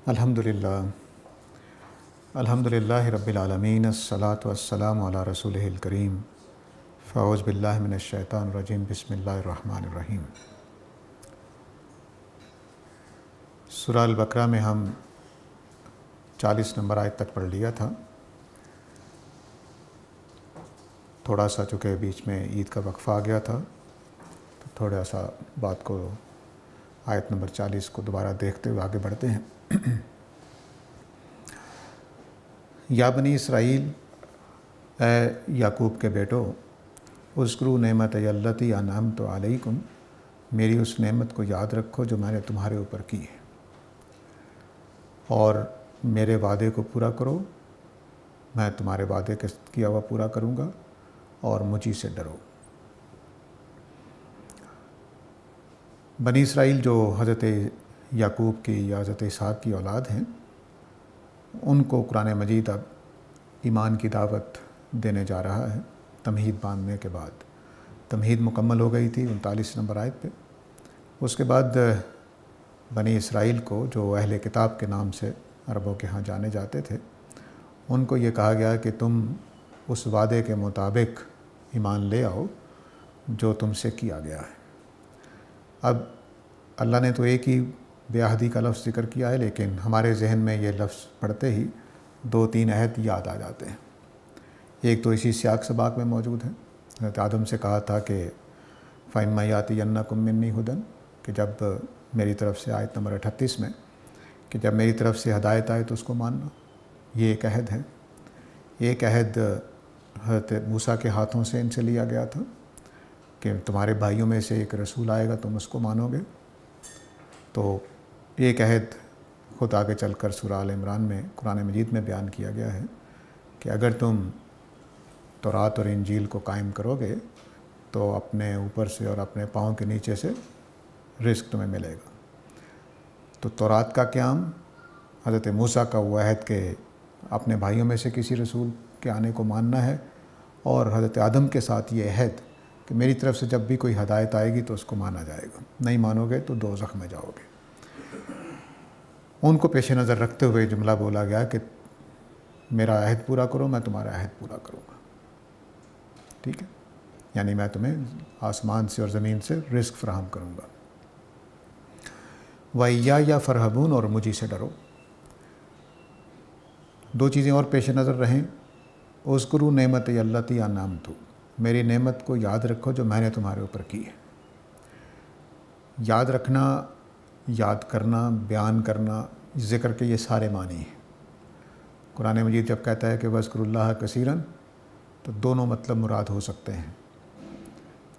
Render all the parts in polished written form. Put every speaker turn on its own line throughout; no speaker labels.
الحمدللہ الحمدللہ رب العالمین الصلاۃ والسلام علی رسولہ الکریم فاعوذ باللہ من الشیطان الرجیم بسم اللہ الرحمن الرحیم۔ سورہ البقرہ میں ہم 40 نمبر آیت تک پڑھ لیا تھا۔ تھوڑا سا چونکہ بیچ میں عید کا وقفہ آ گیا تھا تو تھوڑا سا بات کو آیت نمبر 40 کو دوبارہ دیکھتے ہوئے آگے بڑھتے ہیں۔ یا بنی اسرائیل، اے یعقوب کے بیٹو، اذکروا نعمت اللتی انعمت علیکم، میری اس نعمت کو یاد رکھو جو میں نے تمہارے اوپر کی ہے، اور میرے وعدے کو پورا کرو، میں تمہارے وعدے کیا ہوا پورا کروں گا، اور مجھ ہی سے ڈرو۔ بنی اسرائیل جو حضرت یعقوب کی یا حضرت اسحاق کی اولاد ہیں، ان کو قرآن مجید اب ایمان کی دعوت دینے جا رہا ہے۔ تمہید باندھنے کے بعد تمہید مکمل ہو گئی تھی 39 نمبر آیت پہ۔ اس کے بعد بنی اسرائیل کو، جو اہل کتاب کے نام سے عربوں کے ہاں جانے جاتے تھے، ان کو یہ کہا گیا کہ تم اس وعدے کے مطابق ایمان لے آؤ جو تم سے کیا گیا ہے۔ اب اللہ نے تو ایک ہی بے عہدی کا لفظ ذکر کیا ہے، لیکن ہمارے ذہن میں یہ لفظ پڑھتے ہی 2-3 عہد یاد آ جاتے ہیں۔ ایک تو اسی سیاق سباق میں موجود ہے، حضرت آدم سے کہا تھا کہ فَإِمَّا يَأْتِيَنَّكُم مِّنِّي هُدًى، کہ جب میری طرف سے، آیت نمبر 38 میں، کہ جب میری طرف سے ہدایت آئے تو اس کو ماننا، یہ ایک عہد ہے۔ ایک عہد حضرت موسیٰ کے ہاتھوں سے ان سے لیا گیا تھا کہ تمہارے بھائیوں میں سے ایک رسول آئے گا، تم اس کو مانو گے۔ تو ایک عہد خود آگے چل کر سورہ آل عمران میں قرآن مجید میں بیان کیا گیا ہے کہ اگر تم تورات اور انجیل کو قائم کرو گے تو اپنے اوپر سے اور اپنے پاؤں کے نیچے سے رزق تمہیں ملے گا۔ تو تورات کا قیام، حضرت موسیٰ کا وہ عہد کہ اپنے بھائیوں میں سے کسی رسول کے آنے کو ماننا ہے، اور حضرت آدم کے ساتھ یہ عہد کہ میری طرف سے جب بھی کوئی ہدایت آئے گی تو اس کو مانا جائے گا، نہیں مانو گے تو دوزخ میں جاؤ گے۔ ان کو پیش نظر رکھتے ہوئے جملہ بولا گیا کہ میرا عہد پورا کرو، میں تمہارا عہد پورا کروں گا، ٹھیک ہے؟ یعنی میں تمہیں آسمان سے اور زمین سے رزق فراہم کروں گا۔ وَإِيَّايَ فَارْهَبُونَ، اور مجھے سے ڈرو۔ دو چیزیں اور پیش نظر رہیں۔ اذکروا نعمت اللتی انعمت، میری نعمت کو یاد رکھو جو میں نے تمہارے اوپر کی ہے۔ یاد رکھنا، یاد کرنا، بیان کرنا، ذکر کے یہ سارے معنی ہیں۔ قرآن مجید جب کہتا ہے کہ وَاذْكُرُوا اللَّهَ كَثِيرًا، تو دونوں مطلب مراد ہو سکتے ہیں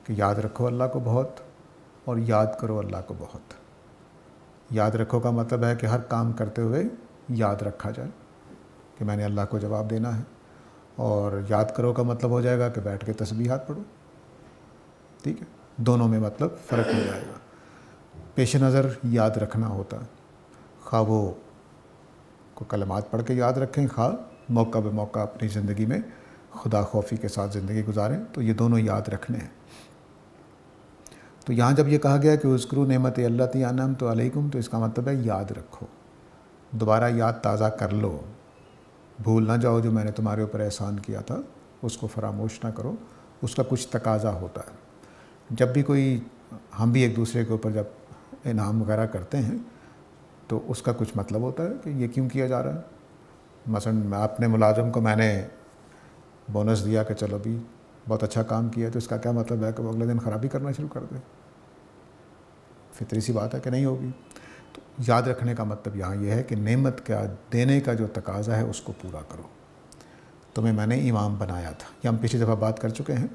کہ یاد رکھو اللہ کو بہت، اور یاد کرو اللہ کو بہت۔ یاد رکھو کا مطلب ہے کہ ہر کام کرتے ہوئے یاد رکھا جائے کہ میں نے اللہ کو جواب دینا ہے، اور یاد کرو کا مطلب ہو جائے گا کہ بیٹھ کے تسبیحات پڑھو، ٹھیک ہے؟ دونوں میں مطلب فرق ہو جائے گا۔ پیش نظر یاد رکھنا ہوتا ہے، خواہ وہ کو کلمات پڑھ کے یاد رکھیں، خواہ موقع بے موقع اپنی زندگی میں خدا خوفی کے ساتھ زندگی گزاریں، تو یہ دونوں یاد رکھنے ہیں۔ تو یہاں جب یہ کہا گیا کہ اذکروا نعمت اللتی انعمت علیکم، تو اس کا مطلب ہے یاد رکھو، دوبارہ یاد تازہ کر لو، بھول نہ جاؤ جو میں نے تمہارے اوپر احسان کیا تھا، اس کو فراموش نہ کرو، اس کا کچھ تقاضا ہوتا ہے۔ جب بھی کوئی، ہم بھی ایک دوسرے کے اوپر جب انعام وغیرہ کرتے ہیں تو اس کا کچھ مطلب ہوتا ہے کہ یہ کیوں کیا جا رہا ہے۔ مثلا میں اپنے ملازم کو میں نے بونس دیا کہ چلو بھی بہت اچھا کام کیا، تو اس کا کیا مطلب ہے کہ وہ اگلے دن خرابی کرنا شروع کر دے؟ فطری سی بات ہے کہ نہیں ہوگی۔ تو یاد رکھنے کا مطلب یہاں یہ ہے کہ نعمت کا دینے کا جو تقاضا ہے اس کو پورا کرو۔ تمہیں میں نے امام بنایا تھا، یہ ہم پچھلی دفعہ بات کر چکے ہیں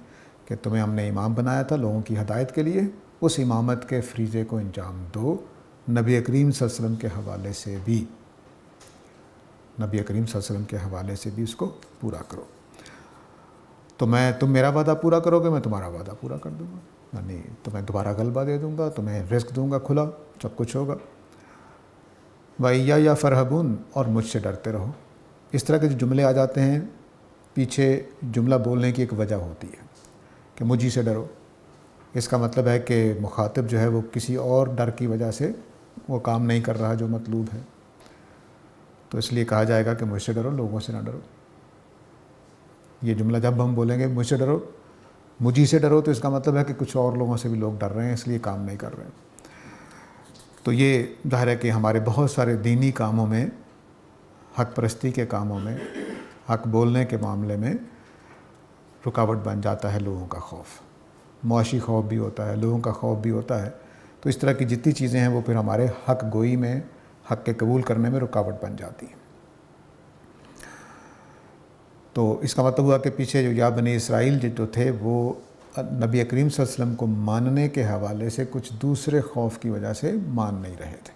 کہ تمہیں ہم نے امام بنایا تھا لوگوں کی ہدایت کے لیے، اس امامت کے فریضے کو انجام دو، نبی کریم صلی اللہ علیہ وسلم کے حوالے سے بھی، نبی کریم صلی اللہ علیہ وسلم کے حوالے سے بھی اس کو پورا کرو۔ تو تم میرا وعدہ پورا کرو گے، میں تمہارا وعدہ پورا کر دوں گا، یعنی تمہیں دوبارہ غلبہ دے دوں گا، تمہیں رزق دوں گا کھلا، سب کچھ ہوگا۔ وَإِيَّايَ فَارْهَبُونَ، اور مجھ سے ڈرتے رہو۔ اس طرح کے جو جملے آ جاتے ہیں، پیچھے جملہ بولنے کی ایک وجہ ہوتی ہے کہ مجھ ہی سے ڈرو۔ اس کا مطلب ہے کہ مخاطب جو ہے وہ کسی اور ڈر کی وجہ سے وہ کام نہیں کر رہا جو مطلوب ہے۔ تو اس لیے کہا جائے گا کہ مجھ سے ڈرو، لوگوں سے نہ ڈرو۔ یہ جملہ جب ہم بولیں گے مجھ سے ڈرو، مجھے سے ڈرو، تو اس کا مطلب ہے کہ کچھ اور لوگوں سے بھی لوگ ڈر رہے ہیں، اس لیے کام نہیں کر رہے ہیں۔ تو یہ ظاہر ہے کہ ہمارے بہت سارے دینی کاموں میں، حق پرستی کے کاموں میں، حق بولنے کے معاملے میں رکاوٹ بن جاتا ہے لوگوں کا خوف۔ معاشی خوف بھی ہوتا ہے، لوگوں کا خوف بھی ہوتا ہے۔ تو اس طرح کی جتنی چیزیں ہیں وہ پھر ہمارے حق گوئی میں، حق کے قبول کرنے میں رکاوٹ بن جاتی ہیں۔ تو اس کا مطلب ہوا کہ پیچھے جو یا بنی اسرائیل جو تھے وہ نبی کریم صلی اللہ علیہ وسلم کو ماننے کے حوالے سے کچھ دوسرے خوف کی وجہ سے مان نہیں رہے تھے۔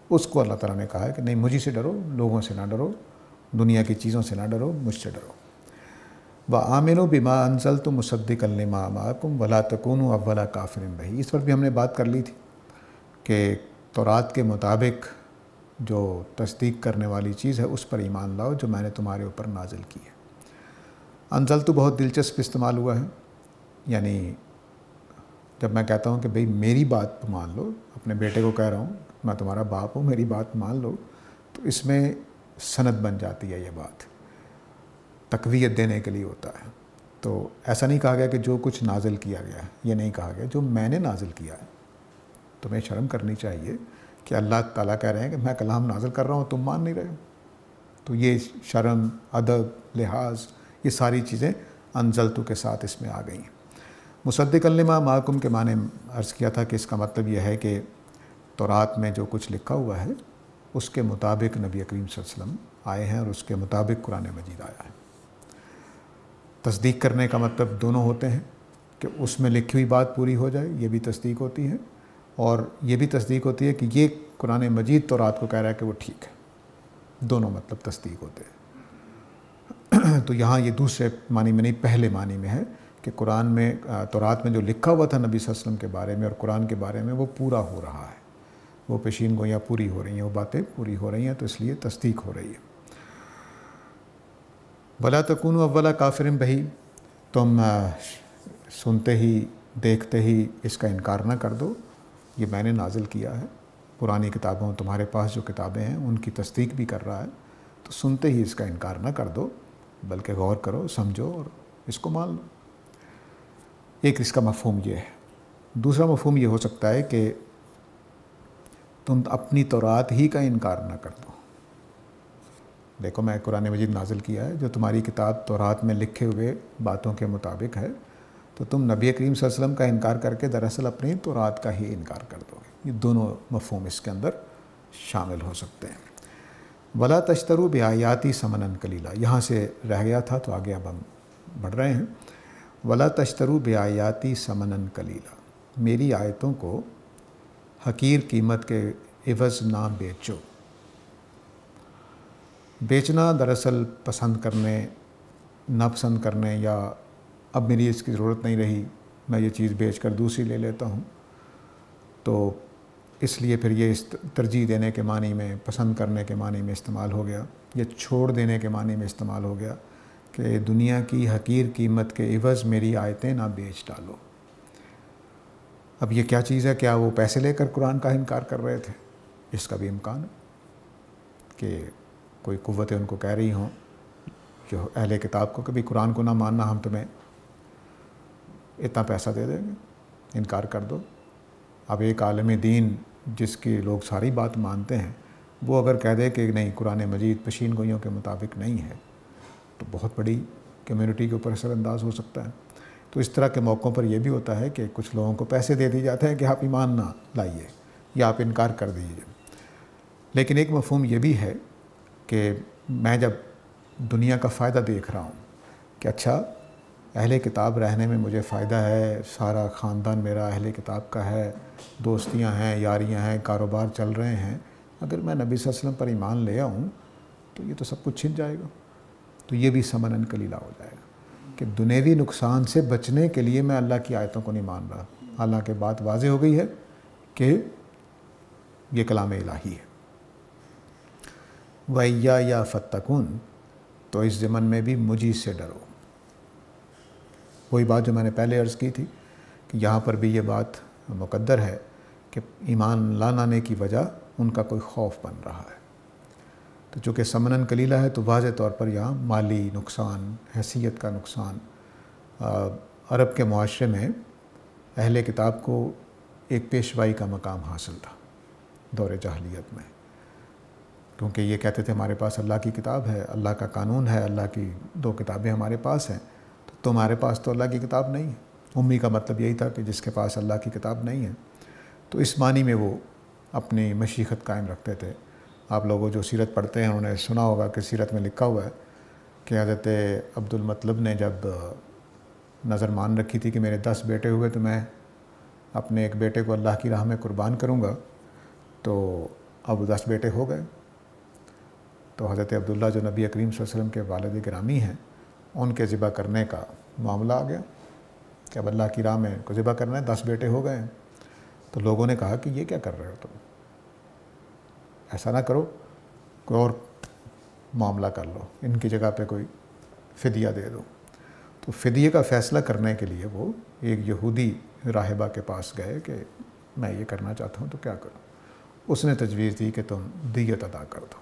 اس کو اللہ تعالیٰ نے کہا ہے کہ نہیں، مجھے سے ڈرو، لوگوں سے نہ ڈرو، دنیا کی چیزوں سے نہ ڈرو، مجھ سے ڈرو۔ وَآمِنُوا بِمَا أَنزَلْتُ مُصَدِّقًا لِمَا مَعَكُمْ وَلَا تَكُونُوا أَوَّلَ كَافِرٍ بِهِ۔ اس پر بھی ہم نے بات کر لی تھی کہ تورات کے مطابق جو تصدیق کرنے والی چیز ہے اس پر ایمان لاؤ جو میں نے تمہارے اوپر نازل کی ہے۔ انزلتو بہت دلچسپ استعمال ہوا ہے، یعنی جب میں کہتا ہوں کہ بھئی میری بات مان لو، اپنے بیٹے کو کہہ رہا ہوں میں تمہارا باپ ہوں، میری بات مان لو، تو اس میں سند بن جاتی ہے۔ یہ بات تقویت دینے کے لیے ہوتا ہے۔ تو ایسا نہیں کہا گیا کہ جو کچھ نازل کیا گیا ہے، یہ نہیں کہا گیا جو میں نے نازل کیا ہے۔ تمہیں شرم کرنی چاہیے کہ اللہ تعالیٰ کہہ رہے ہیں کہ میں کلام نازل کر رہا ہوں، تم مان نہیں رہے ہو۔ تو یہ شرم، ادب، لحاظ، یہ ساری چیزیں انزلتو کے ساتھ اس میں آ گئی ہیں۔ مصدقا لما معکم کے معنی عرض کیا تھا کہ اس کا مطلب یہ ہے کہ تورات میں جو کچھ لکھا ہوا ہے اس کے مطابق نبی کریم صلی اللہ علیہ وسلم آئے ہیں اور اس کے مطابق قرآن مجید آیا ہے۔ تصدیق کرنے کا مطلب دونوں ہوتے ہیں کہ اس میں لکھی ہوئی بات پوری ہو جائے، یہ بھی تصدیق ہوتی ہے، اور یہ بھی تصدیق ہوتی ہے کہ یہ قرآن مجید تورات کو کہہ رہا ہے کہ وہ ٹھیک ہے۔ دونوں مطلب تصدیق ہوتے ہیں۔ تو یہاں یہ دوسرے معنی میں نہیں، پہلے معنی میں ہے کہ قرآن میں، تورات میں جو لکھا ہوا تھا نبی صلی اللہ علیہ وسلم کے بارے میں اور قرآن کے بارے میں، وہ پورا ہو رہا ہے، وہ پیشین گوئیاں پوری ہو رہی ہیں، وہ باتیں پوری ہو رہی ہیں، تو اس لیے تصدیق ہو رہی ہے۔ وَلَا تَكُونُوا أَوَّلَ كَافِرٍ بِهِ، تم سنتے ہی دیکھتے ہی اس کا انکار نہ کر دو، یہ میں نے نازل کیا ہے۔ پرانی کتابوں، تمہارے پاس جو کتابیں ہیں ان کی تصدیق بھی کر رہا ہے، تو سنتے ہی اس کا انکار نہ کر دو، بلکہ غور کرو، سمجھو اور اس کو مان لو۔ ایک اس کا مفہوم یہ ہے۔ دوسرا مفہوم یہ ہو سکتا ہے کہ تم اپنی تورات ہی کا انکار نہ کر دو۔ دیکھو میں قرآن مجید نازل کیا ہے، جو تمہاری کتاب تورات میں لکھے ہوئے باتوں کے مطابق ہے، تو تم نبی کریم صلی اللہ علیہ وسلم کا انکار کر کے دراصل اپنی تورات کا ہی انکار کر دو گے۔ یہ دونوں مفہوم اس کے اندر شامل ہو سکتے ہیں۔ وَلَا تَشْتَرُوا بِآيَاتِي ثَمَنًا قَلِيلًا، یہاں سے رہ گیا تھا تو آگے اب ہم بڑھ رہے ہیں۔ وَلَا تَشْتَرُوا بِآيَاتِي ثَمَنًا قَلِيلًا، میری آیتوں کو حقیر قیمت کے عوض نہ بیچو۔ بیچنا دراصل پسند کرنے، ناپسند کرنے، یا اب میری اس کی ضرورت نہیں رہی، میں یہ چیز بیچ کر دوسری لے لیتا ہوں، تو اس لیے پھر یہ ترجیح دینے کے معنی میں، پسند کرنے کے معنی میں استعمال ہو گیا، یا چھوڑ دینے کے معنی میں استعمال ہو گیا کہ دنیا کی حقیر قیمت کے عوض میری آیتیں نہ بیچ ڈالو۔ اب یہ کیا چیز ہے؟ کیا وہ پیسے لے کر قرآن کا انکار کر رہے تھے؟ اس کا بھی امکان ہے کہ کوئی قوتیں ان کو کہہ رہی ہوں جو اہل کتاب کو کہ بھی قرآن کو نہ ماننا، ہم تمہیں اتنا پیسہ دے دیں گے، انکار کر دو۔ اب ایک عالم دین جس کی لوگ ساری بات مانتے ہیں، وہ اگر کہہ دے کہ نہیں قرآن مجید پشین گوئیوں کے مطابق نہیں ہے، تو بہت بڑی کمیونٹی کے اوپر اثر انداز ہو سکتا ہے۔ تو اس طرح کے موقعوں پر یہ بھی ہوتا ہے کہ کچھ لوگوں کو پیسے دے دیے جاتے ہیں کہ آپ ایمان نہ لائیے یا آپ انکار کر دیجیے۔ لیکن ایک مفہوم یہ بھی ہے کہ میں جب دنیا کا فائدہ دیکھ رہا ہوں کہ اچھا اہل کتاب رہنے میں مجھے فائدہ ہے، سارا خاندان میرا اہل کتاب کا ہے، دوستیاں ہیں، یاریاں ہیں، کاروبار چل رہے ہیں، اگر میں نبی صلی اللہ علیہ وسلم پر ایمان لے آؤں تو یہ تو سب کچھ چھن جائے گا، تو یہ بھی ثمناً قلیلہ ہو جائے گا کہ دنیوی نقصان سے بچنے کے لیے میں اللہ کی آیتوں کو نہیں مان رہا۔ حالانکہ بات واضح ہو گئی ہے کہ یہ کلام الہی ہے۔ وَإِيَّايَ فَاتَّقُونِ، تو اس ضمن میں بھی مجھے سے ڈرو۔ وہی بات جو میں نے پہلے عرض کی تھی کہ یہاں پر بھی یہ بات مقدر ہے کہ ایمان نہ لانے کی وجہ ان کا کوئی خوف بن رہا ہے۔ تو چونکہ ثمناً قلیلہ ہے تو واضح طور پر یہاں مالی نقصان، حیثیت کا نقصان. عرب کے معاشرے میں اہل کتاب کو ایک پیشوائی کا مقام حاصل تھا دور جاہلیت میں، کیونکہ یہ کہتے تھے ہمارے پاس اللہ کی کتاب ہے، اللہ کا قانون ہے، اللہ کی 2 کتابیں ہمارے پاس ہیں، تو تمہارے پاس تو اللہ کی کتاب نہیں ہے. امی کا مطلب یہی تھا کہ جس کے پاس اللہ کی کتاب نہیں ہے. تو اس معنی میں وہ اپنی مشیخت قائم رکھتے تھے. آپ لوگوں جو سیرت پڑھتے ہیں انہوں نے سنا ہوگا کہ سیرت میں لکھا ہوا ہے کہ حضرت عبد المطلب نے جب نظر مان رکھی تھی کہ میرے 10 بیٹے ہوئے تو میں اپنے ایک بیٹے کو اللہ کی راہ میں قربان کروں گا، تو اب 10 بیٹے ہو گئے. تو حضرت عبداللہ جو نبی کریم صلی اللہ علیہ وسلم کے والد گرامی ہیں، ان کے ذبح کرنے کا معاملہ آ گیا کہ اب اللہ کی راہ میں کو ذبح کرنا ہے، 10 بیٹے ہو گئے ہیں. تو لوگوں نے کہا کہ یہ کیا کر رہے ہو تم، ایسا نہ کرو، کوئی اور معاملہ کر لو، ان کی جگہ پہ کوئی فدیہ دے دو. تو فدیے کا فیصلہ کرنے کے لیے وہ ایک یہودی راہبہ کے پاس گئے کہ میں یہ کرنا چاہتا ہوں تو کیا کروں. اس نے تجویز دی کہ تم دیت ادا کر دو.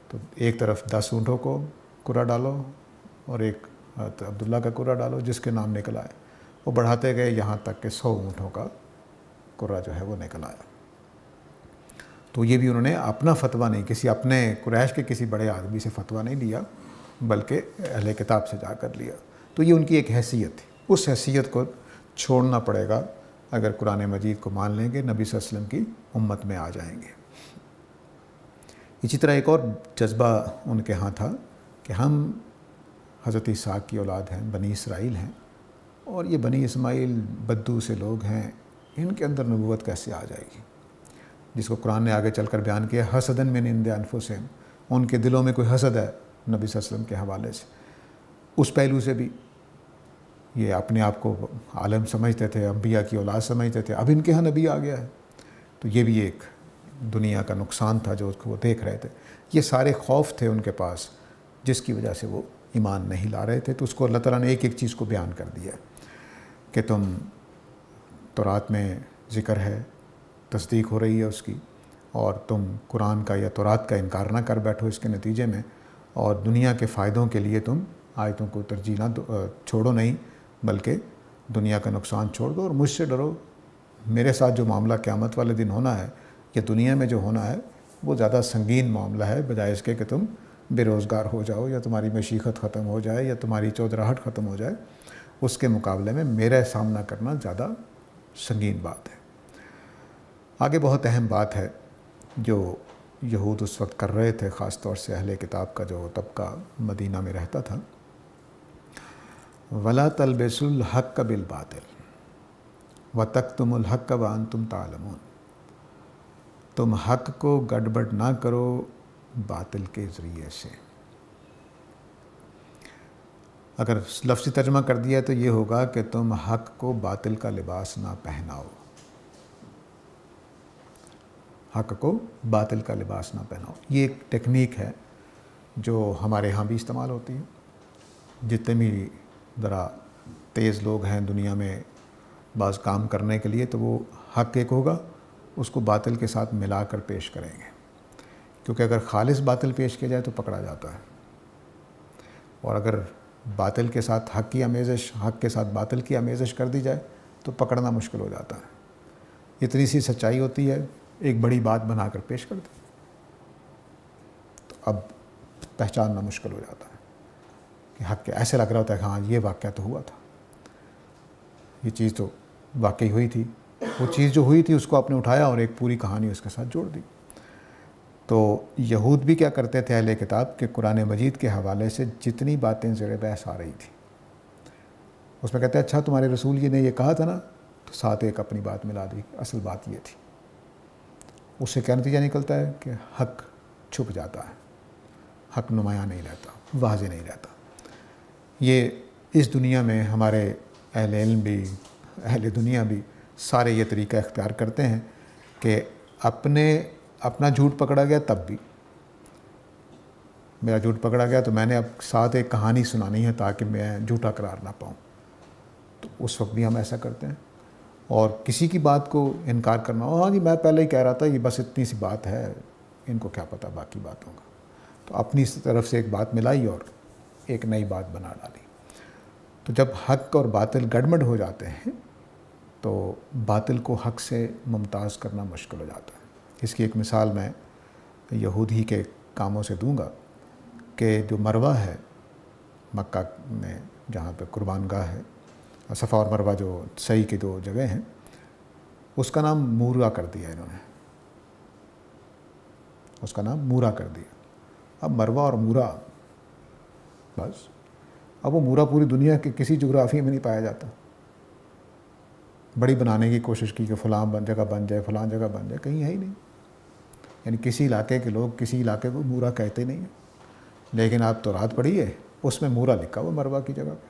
تو ایک طرف 10 اونٹوں کو کرہ ڈالو اور ایک عبداللہ کا کرہ ڈالو جس کے نام نکل آئے. وہ بڑھاتے گئے یہاں تک کہ 100 اونٹوں کا کرہ جو ہے وہ نکل آیا. تو یہ بھی انہوں نے اپنا فتویٰ نہیں، کسی اپنے قریش کے کسی بڑے آدمی سے فتویٰ نہیں لیا، بلکہ اہل کتاب سے جا کر لیا. تو یہ ان کی ایک حیثیت تھی. اس حیثیت کو چھوڑنا پڑے گا اگر قرآن مجید کو مان لیں گے، نبی صلی اللہ علیہ وسلم کی امت میں آ جائیں گے. اسی طرح ایک اور جذبہ ان کے ہاں تھا کہ ہم حضرت اسحاق کی اولاد ہیں، بنی اسرائیل ہیں، اور یہ بنی اسماعیل بدو سے لوگ ہیں، ان کے اندر نبوت کیسے آ جائے گی، جس کو قرآن نے آگے چل کر بیان کیا حسدن من عند انفسہم. ان کے دلوں میں کوئی حسد ہے نبی صلی اللہ علیہ وسلم کے حوالے سے. اس پہلو سے بھی یہ اپنے آپ کو عالم سمجھتے تھے، انبیاء کی اولاد سمجھتے تھے، اب ان کے ہاں نبی آ گیا ہے. تو یہ بھی ایک دنیا کا نقصان تھا جو اس کو وہ دیکھ رہے تھے. یہ سارے خوف تھے ان کے پاس جس کی وجہ سے وہ ایمان نہیں لا رہے تھے. تو اس کو اللہ تعالیٰ نے ایک ایک چیز کو بیان کر دیا کہ تم تورات میں ذکر ہے، تصدیق ہو رہی ہے اس کی، اور تم قرآن کا یا تورات کا انکار نہ کر بیٹھو اس کے نتیجے میں، اور دنیا کے فائدوں کے لیے تم آیتوں کو ترجیح نہ چھوڑو نہیں، بلکہ دنیا کا نقصان چھوڑ دو اور مجھ سے ڈرو. میرے ساتھ جو معاملہ قیامت والے دن ہونا ہے یا دنیا میں جو ہونا ہے وہ زیادہ سنگین معاملہ ہے، بجائے اس کے کہ تم بے روزگار ہو جاؤ یا تمہاری مشیخت ختم ہو جائے یا تمہاری چودراہٹ ختم ہو جائے. اس کے مقابلے میں میرا سامنا کرنا زیادہ سنگین بات ہے. آگے بہت اہم بات ہے جو یہود اس وقت کر رہے تھے، خاص طور سے اہل کتاب کا جو طبقہ مدینہ میں رہتا تھا. وَلَا تَلْبِسُوا الْحَقَّ بِالْبَاطِلِ وَتَكْتُمُوا الْحَقَّ وَأَنْتُمْ تَعْلَمُونَ. تم حق کو گڑبڑ نہ کرو باطل کے ذریعے سے. اگر لفظی ترجمہ کر دیا تو یہ ہوگا کہ تم حق کو باطل کا لباس نہ پہناؤ. حق کو باطل کا لباس نہ پہناؤ. یہ ایک ٹیکنیک ہے جو ہمارے ہاں بھی استعمال ہوتی ہے. جتنے بھی ذرا تیز لوگ ہیں دنیا میں بعض کام کرنے کے لیے، تو وہ حق ایک ہوگا، اس کو باطل کے ساتھ ملا کر پیش کریں گے، کیونکہ اگر خالص باطل پیش کیا جائے تو پکڑا جاتا ہے، اور اگر باطل کے ساتھ حق کی آمیزش، حق کے ساتھ باطل کی آمیزش کر دی جائے تو پکڑنا مشکل ہو جاتا ہے. اتنی سی سچائی ہوتی ہے، ایک بڑی بات بنا کر پیش کر دیں تو اب پہچاننا مشکل ہو جاتا ہے کہ حق کے ایسے لگ رہا ہوتا ہے کہ ہاں یہ واقعہ تو ہوا تھا، یہ چیز تو واقعی ہوئی تھی. وہ چیز جو ہوئی تھی اس کو آپ نے اٹھایا اور ایک پوری کہانی اس کے ساتھ جوڑ دی. تو یہود بھی کیا کرتے تھے اہل کتاب کہ قرآن مجید کے حوالے سے جتنی باتیں زیر بحث آ رہی تھیں اس میں کہتے ہیں اچھا تمہارے رسول یہ نے یہ کہا تھا نا، تو ساتھ ایک اپنی بات ملا دی، اصل بات یہ تھی. اس سے کیا نتیجہ نکلتا ہے کہ حق چھپ جاتا ہے، حق نمایاں نہیں رہتا، واضح نہیں رہتا. یہ اس دنیا میں ہمارے اہل علم بھی، اہل دنیا بھی سارے یہ طریقہ اختیار کرتے ہیں کہ اپنا جھوٹ پکڑا گیا، تب بھی میرا جھوٹ پکڑا گیا تو میں نے اب ساتھ ایک کہانی سنانی ہے تاکہ میں جھوٹا قرار نہ پاؤں. تو اس وقت بھی ہم ایسا کرتے ہیں. اور کسی کی بات کو انکار کرنا، ہاں جی میں پہلے ہی کہہ رہا تھا، یہ بس اتنی سی بات ہے، ان کو کیا پتہ باقی باتوں کا. تو اپنی طرف سے ایک بات ملائی اور ایک نئی بات بنا ڈالی. تو جب حق اور باطل گڑبڑ ہو جاتے ہیں تو باطل کو حق سے ممتاز کرنا مشکل ہو جاتا ہے. اس کی ایک مثال میں یہودی کے کاموں سے دوں گا کہ جو مروہ ہے مکہ میں جہاں پہ قربان گاہ ہے، صفا اور مروہ جو صحیح کی دو جگہ ہیں، اس کا نام مورا کر دیا انہوں نے، اس کا نام مورا کر دیا. اب مروہ اور مورا بس، اب وہ مورا پوری دنیا کے کسی جغرافی میں نہیں پایا جاتا. بڑی بنانے کی کوشش کی کہ فلاں جگہ بن جائے، فلاں جگہ بن جائے، کہیں ہے ہی نہیں. یعنی کسی علاقے کے لوگ کسی علاقے کو مورا کہتے نہیں ہیں. لیکن آپ تورات پڑھیے، اس میں مورا لکھا ہوا مروہ کی جگہ پہ.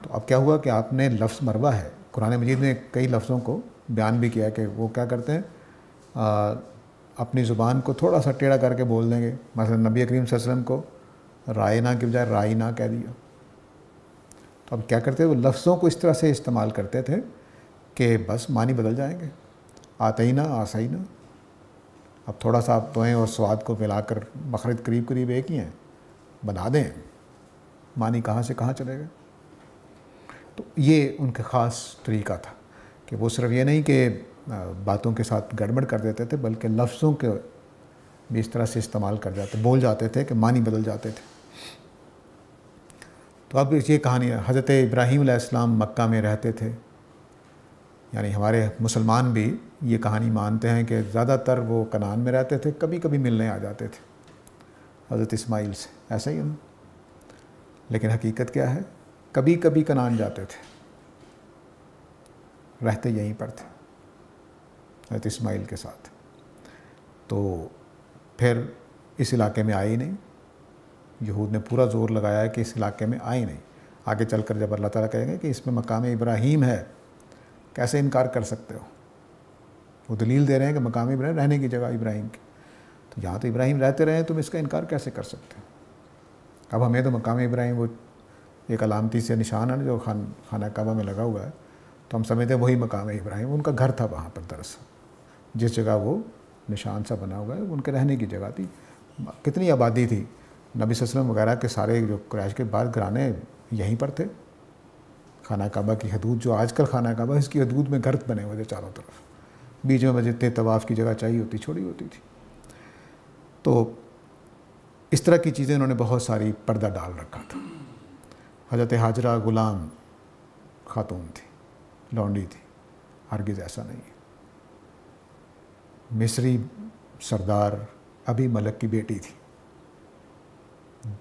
تو اب کیا ہوا کہ آپ نے لفظ مروہ ہے، قرآن مجید نے کئی لفظوں کو بیان بھی کیا کہ وہ کیا کرتے ہیں، اپنی زبان کو تھوڑا سا ٹیڑھا کر کے بول دیں گے. مثلا نبی کریم صلی اللہ علیہ وسلم کو رائنا کی بجائے رائنا کہہ دیا. تو اب کیا کرتے وہ لفظوں کو اس طرح سے استعمال کرتے تھے کہ بس معنی بدل جائیں گے. آتینا آسینا، اب تھوڑا سا آپ توئیں اور سواد کو ملا کر مخرج قریب قریب ایک ہی ہیں، بنا دیں، معنی کہاں سے کہاں چلے گا. تو یہ ان کا خاص طریقہ تھا کہ وہ صرف یہ نہیں کہ باتوں کے ساتھ گڑبڑ کر دیتے تھے، بلکہ لفظوں کے بھی اس طرح سے استعمال کر جاتے، بول جاتے تھے کہ معنی بدل جاتے تھے. تو اب یہ کہانی ہے، حضرت ابراہیم علیہ السلام مکہ میں رہتے تھے. یعنی ہمارے مسلمان بھی یہ کہانی مانتے ہیں کہ زیادہ تر وہ کنعان میں رہتے تھے، کبھی کبھی ملنے آ جاتے تھے حضرت اسماعیل سے، ایسا ہی انہوں. لیکن حقیقت کیا ہے، کبھی کبھی کنعان جاتے تھے، رہتے یہیں پر تھے حضرت اسماعیل کے ساتھ. تو پھر اس علاقے میں آئے ہی نہیں. یہود نے پورا زور لگایا ہے کہ اس علاقے میں آئے نہیں. آگے چل کر جب اللہ تعالیٰ کہیں گے کہ اس میں مقام ابراہیم ہے، کیسے انکار کر سکتے ہو. وہ دلیل دے رہے ہیں کہ مقام ابراہیم رہنے کی جگہ ابراہیم کی، تو جہاں تو ابراہیم رہتے رہے ہیں تم اس کا انکار کیسے کر سکتے ہو. اب ہمیں تو مقام ابراہیم وہ ایک علامتی سے نشان ہے جو خانہ کعبہ میں لگا ہوا ہے، تو ہم سمجھتے ہیں وہی مقام ابراہیم. ان کا گھر تھا وہاں پر، دراصل جس جگہ وہ نشان سا بنا ہوا ہے ان کے رہنے کی جگہ تھی. کتنی آبادی تھی، نبی صلی اللہ علیہ وسلم وغیرہ کے سارے جو قریش کے بعد گھرانے یہیں پر تھے. خانہ کعبہ کی حدود جو آج کل خانہ کعبہ، اس کی حدود میں گھر بنے ہوئے تھے چاروں طرف. بیچ میں جتنے طواف کی جگہ چاہیے ہوتی چھوڑی ہوتی تھی. تو اس طرح کی چیزیں انہوں نے بہت ساری پردہ ڈال رکھا تھا. حضرت ہاجرہ غلام خاتون تھی، لونڈی تھی، ہرگز ایسا نہیں ہے. مصری سردار ابی ملک کی بیٹی تھی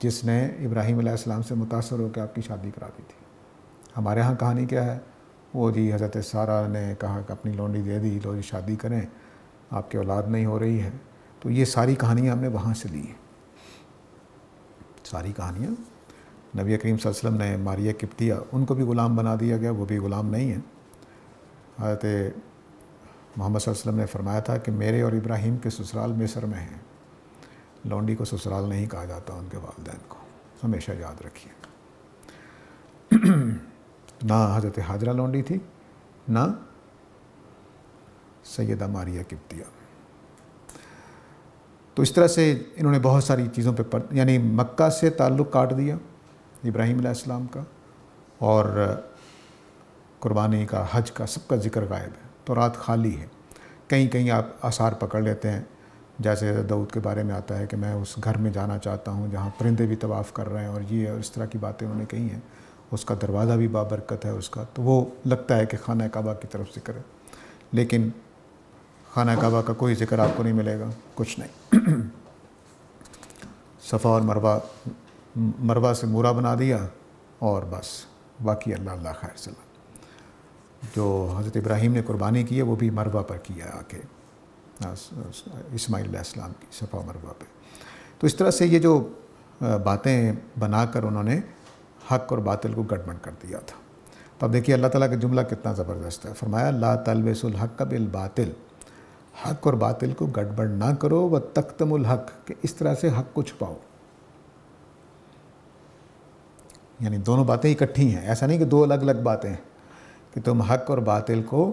جس نے ابراہیم علیہ السلام سے متاثر ہو کے آپ کی شادی کرا دی تھی. ہمارے ہاں کہانی کیا ہے، وہ جی حضرت سارہ نے کہا کہ اپنی لونڈی دے دی، لو جی شادی کریں، آپ کی اولاد نہیں ہو رہی ہے. تو یہ ساری کہانیاں ہم نے وہاں سے لی ہیں. ساری کہانیاں نبی کریم صلی اللہ علیہ وسلم نے ماریہ قبطیہ، ان کو بھی غلام بنا دیا گیا، وہ بھی غلام نہیں ہیں. حضرت محمد صلی اللہ علیہ وسلم نے فرمایا تھا کہ میرے اور ابراہیم کے سسرال مصر میں ہیں. لونڈی کو سسرال نہیں کہا جاتا ان کے والدین کو، ہمیشہ یاد رکھیے. نہ حضرت ہاجرہ لونڈی تھی، نہ سیدہ ماریہ قبطیہ. تو اس طرح سے انہوں نے بہت ساری چیزوں پہ یعنی مکہ سے تعلق کاٹ دیا ابراہیم علیہ السلام کا، اور قربانی کا، حج کا، سب کا ذکر غائب ہے. تو رات خالی ہے. کہیں کہیں آپ آثار پکڑ لیتے ہیں، جیسے حضرت داؤد کے بارے میں آتا ہے کہ میں اس گھر میں جانا چاہتا ہوں جہاں پرندے بھی طواف کر رہے ہیں، اور یہ اور اس طرح کی باتیں انہوں نے کہی ہیں. اس کا دروازہ بھی بابرکت ہے اس کا. تو وہ لگتا ہے کہ خانہ کعبہ کی طرف ذکر ہے، لیکن خانہ کعبہ کا کوئی ذکر آپ کو نہیں ملے گا، کچھ نہیں. صفا اور مروہ سے مورا بنا دیا اور بس باقی اللہ اللہ خیر سلام. جو حضرت ابراہیم نے قربانی کی ہے وہ بھی مروہ پر کی ہے آ کے، اسماعیل علیہ السلام کی صفا و مروہ پہ. تو اس طرح سے یہ جو باتیں بنا کر انہوں نے حق اور باطل کو گڑبڑ کر دیا تھا. تو اب دیکھیے اللہ تعالیٰ کا جملہ کتنا زبردست ہے. فرمایا لا تلبسوا الحق بالباطل، حق اور باطل کو گڑبڑ نہ کرو، وتکتموا الحق، کہ اس طرح سے حق کو چھپاؤ. یعنی دونوں باتیں اکٹھی ہیں، ایسا نہیں کہ دو الگ الگ باتیں ہیں، کہ تم حق اور باطل کو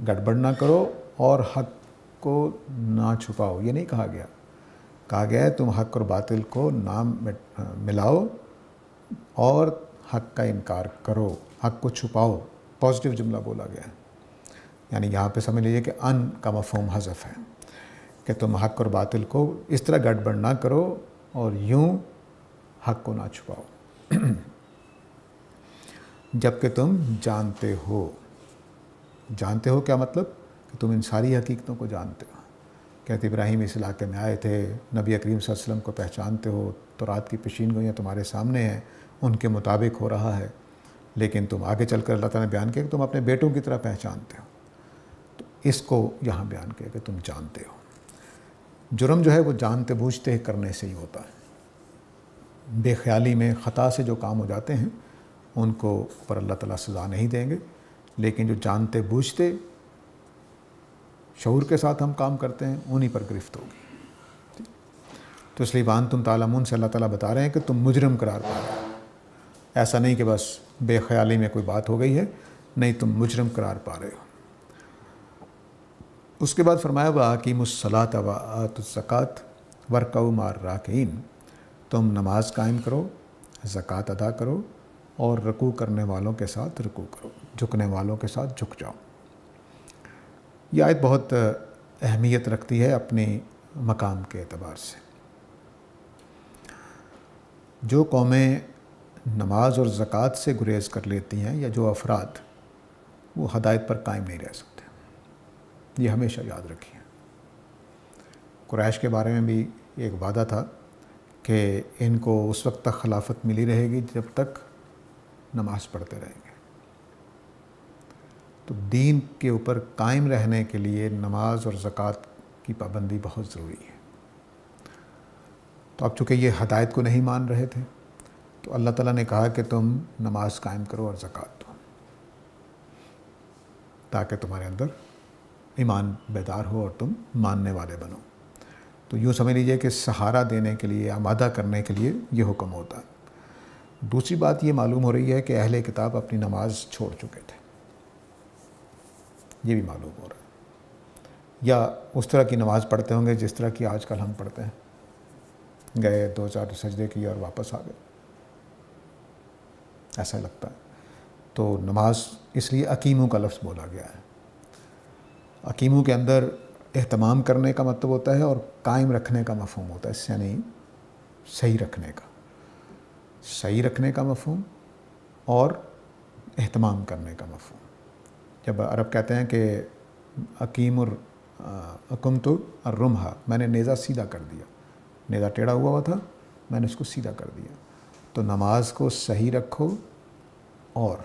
گڑبڑ نہ کرو اور حق کو نہ چھپاؤ، یہ نہیں کہا گیا. کہا گیا ہے تم حق اور باطل کو نہ ملاؤ اور حق کا انکار کرو، حق کو چھپاؤ. پازیٹیو جملہ بولا گیا ہے. یعنی یہاں پہ سمجھ لیجیے کہ ان کا مفہوم حذف ہے کہ تم حق اور باطل کو اس طرح گڑبڑ نہ کرو اور یوں حق کو نہ چھپاؤ جب کہ تم جانتے ہو. جانتے ہو کیا مطلب؟ کہ تم ان ساری حقیقتوں کو جانتے ہو. کہتے ابراہیم اس علاقے میں آئے تھے، نبی کریم صلی اللہ علیہ وسلم کو پہچانتے ہو، تورات کی پیشین گوئیاں تمہارے سامنے ہیں، ان کے مطابق ہو رہا ہے، لیکن تم آگے چل کر اللہ تعالیٰ نے بیان کیا کہ تم اپنے بیٹوں کی طرح پہچانتے ہو. تو اس کو یہاں بیان کیا کہ تم جانتے ہو. جرم جو ہے وہ جانتے بوجھتے کرنے سے ہی ہوتا ہے. بے خیالی میں خطا سے جو کام ہو جاتے ہیں ان کو پر اللہ تعالیٰ سزا نہیں دیں گے، لیکن جو جانتے بوجھتے شعور کے ساتھ ہم کام کرتے ہیں انہی پر گرفت ہوگی. تو اس لیے وانتم تعلمون سے اللہ تعالیٰ بتا رہے ہیں کہ تم مجرم قرار پا رہے ہو. ایسا نہیں کہ بس بے خیالی میں کوئی بات ہو گئی ہے، نہیں، تم مجرم قرار پا رہے ہو. اس کے بعد فرمایا وَأَقِیمُوا الصَّلَاةَ وَآتُوا الزَّکَاةَ وَارْکَعُوا مَعَ الرَّاکِعِینَ. تم نماز قائم کرو، زکوٰۃ ادا کرو اور رکوع کرنے والوں کے ساتھ رکوع کرو، جھکنے والوں کے ساتھ جھک جاؤ. یہ آیت بہت اہمیت رکھتی ہے اپنی مقام کے اعتبار سے. جو قومیں نماز اور زکوٰۃ سے گریز کر لیتی ہیں یا جو افراد، وہ ہدایت پر قائم نہیں رہ سکتے. یہ ہمیشہ یاد رکھیے. قریش کے بارے میں بھی ایک وعدہ تھا کہ ان کو اس وقت تک خلافت ملی رہے گی جب تک نماز پڑھتے رہیں گے. تو دین کے اوپر قائم رہنے کے لیے نماز اور زکوٰۃ کی پابندی بہت ضروری ہے. تو اب چونکہ یہ ہدایت کو نہیں مان رہے تھے تو اللہ تعالیٰ نے کہا کہ تم نماز قائم کرو اور زکوٰۃ دو تاکہ تمہارے اندر ایمان بیدار ہو اور تم ماننے والے بنو. تو یوں سمجھ لیجئے کہ سہارا دینے کے لیے، آمادہ کرنے کے لیے یہ حکم ہوتا ہے. دوسری بات یہ معلوم ہو رہی ہے کہ اہل کتاب اپنی نماز چھوڑ چکے تھے. یہ بھی معلوم ہو رہا ہے. یا اس طرح کی نماز پڑھتے ہوں گے جس طرح کی آج کل ہم پڑھتے ہیں، گئے 2-4 سجدے کیے اور واپس آ گئے، ایسا لگتا ہے. تو نماز اس لیے اقیمو کا لفظ بولا گیا ہے. اقیمو کے اندر اہتمام کرنے کا مطلب ہوتا ہے اور قائم رکھنے کا مفہوم ہوتا ہے. اس سے یعنی صحیح رکھنے کا مفہوم اور اہتمام کرنے کا مفہوم. جب عرب کہتے ہیں کہ اقمت الرمح، میں نے نیزہ سیدھا کر دیا، نیزہ ٹیڑھا ہوا تھا، میں نے اس کو سیدھا کر دیا. تو نماز کو صحیح رکھو اور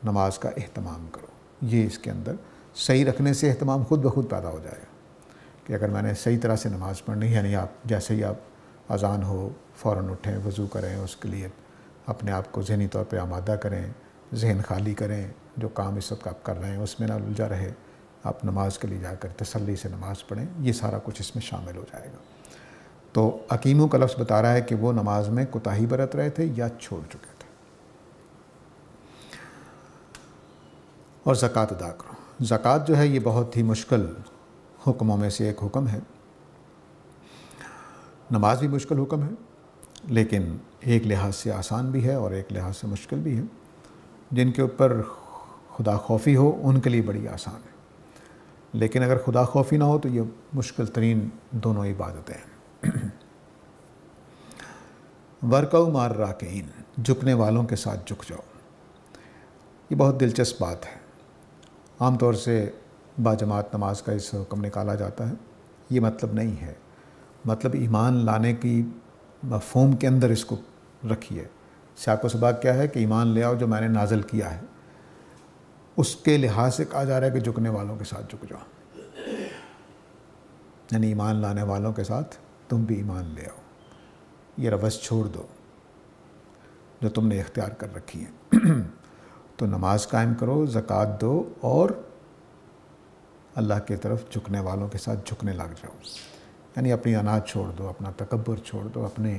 نماز کا اہتمام کرو. یہ اس کے اندر صحیح رکھنے سے اہتمام خود بخود پیدا ہو جائے گا کہ اگر میں نے صحیح طرح سے نماز پڑھنی ہے، یعنی آپ جیسے ہی آپ اذان ہو فوراً اٹھیں، وضو کریں، اس کے لیے اپنے آپ کو ذہنی طور پہ آمادہ کریں، ذہن خالی کریں، جو کام اس وقت آپ کر رہے ہیں اس میں نہ الجھا رہے، آپ نماز کے لیے جا کر تسلی سے نماز پڑھیں. یہ سارا کچھ اس میں شامل ہو جائے گا. تو اقیمو کا لفظ بتا رہا ہے کہ وہ نماز میں کوتاہی برت رہے تھے یا چھوڑ چکے تھے. اور زکوٰۃ ادا کرو. زکوٰۃ جو ہے یہ بہت ہی مشکل حکموں میں سے ایک حکم ہے. نماز بھی مشکل حکم ہے، لیکن ایک لحاظ سے آسان بھی ہے اور ایک لحاظ سے مشکل بھی ہے. جن کے اوپر خدا خوفی ہو ان کے لیے بڑی آسان ہے، لیکن اگر خدا خوفی نہ ہو تو یہ مشکل ترین دونوں عبادتیں ہیں. وَارْکَعُوا مَعَ الرَّاکِعِینَ، جھکنے والوں کے ساتھ جھک جاؤ. یہ بہت دلچسپ بات ہے. عام طور سے باجماعت نماز کا اس حکم نکالا جاتا ہے. یہ مطلب نہیں ہے. مطلب ایمان لانے کی مفہوم کے اندر اس کو رکھیے. سیاق و سباق کیا ہے کہ ایمان لے آؤ جو میں نے نازل کیا ہے. اس کے لحاظ سے کہا جا رہا ہے کہ جھکنے والوں کے ساتھ جھک جاؤ، یعنی ایمان لانے والوں کے ساتھ تم بھی ایمان لے آؤ. یہ روش چھوڑ دو جو تم نے اختیار کر رکھی ہے. تو نماز قائم کرو، زکوٰۃ دو اور اللہ کی طرف جھکنے والوں کے ساتھ جھکنے لگ جاؤ. یعنی اپنی انا چھوڑ دو، اپنا تکبر چھوڑ دو، اپنے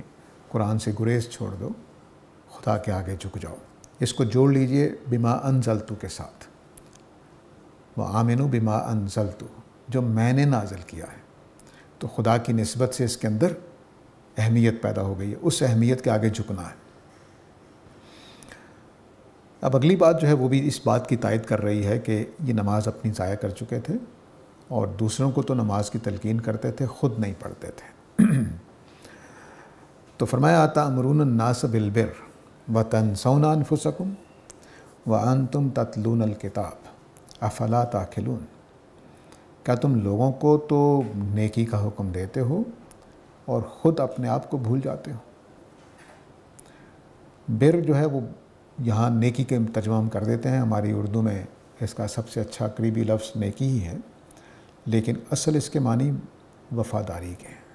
قرآن سے گریز چھوڑ دو، خدا کے آگے جھک جاؤ. اس کو جوڑ لیجئے بما انزلت کے ساتھ. وآمنوا بما انزلت، جو میں نے نازل کیا ہے. تو خدا کی نسبت سے اس کے اندر اہمیت پیدا ہو گئی ہے، اس اہمیت کے آگے جھکنا ہے. اب اگلی بات جو ہے وہ بھی اس بات کی تائید کر رہی ہے کہ یہ نماز اپنی ضائع کر چکے تھے اور دوسروں کو تو نماز کی تلقین کرتے تھے، خود نہیں پڑھتے تھے. تو فرمایا أَتَأْمُرُونَ النَّاسَ بِالْبِرِّ وَتَنْسَوْنَ أَنفُسَكُمْ وَأَنْتُمْ تَتْلُونَ الْكِتَابَ أَفَلَا تَعْقِلُونَ. کیا تم لوگوں کو تو نیکی کا حکم دیتے ہو اور خود اپنے آپ کو بھول جاتے ہو؟ بر جو ہے وہ یہاں نیکی کے ترجمہ ہم کر دیتے ہیں، ہماری اردو میں اس کا سب سے اچھا قریبی لفظ نیکی ہی ہے، لیکن اصل اس کے معنی وفاداری کے ہیں.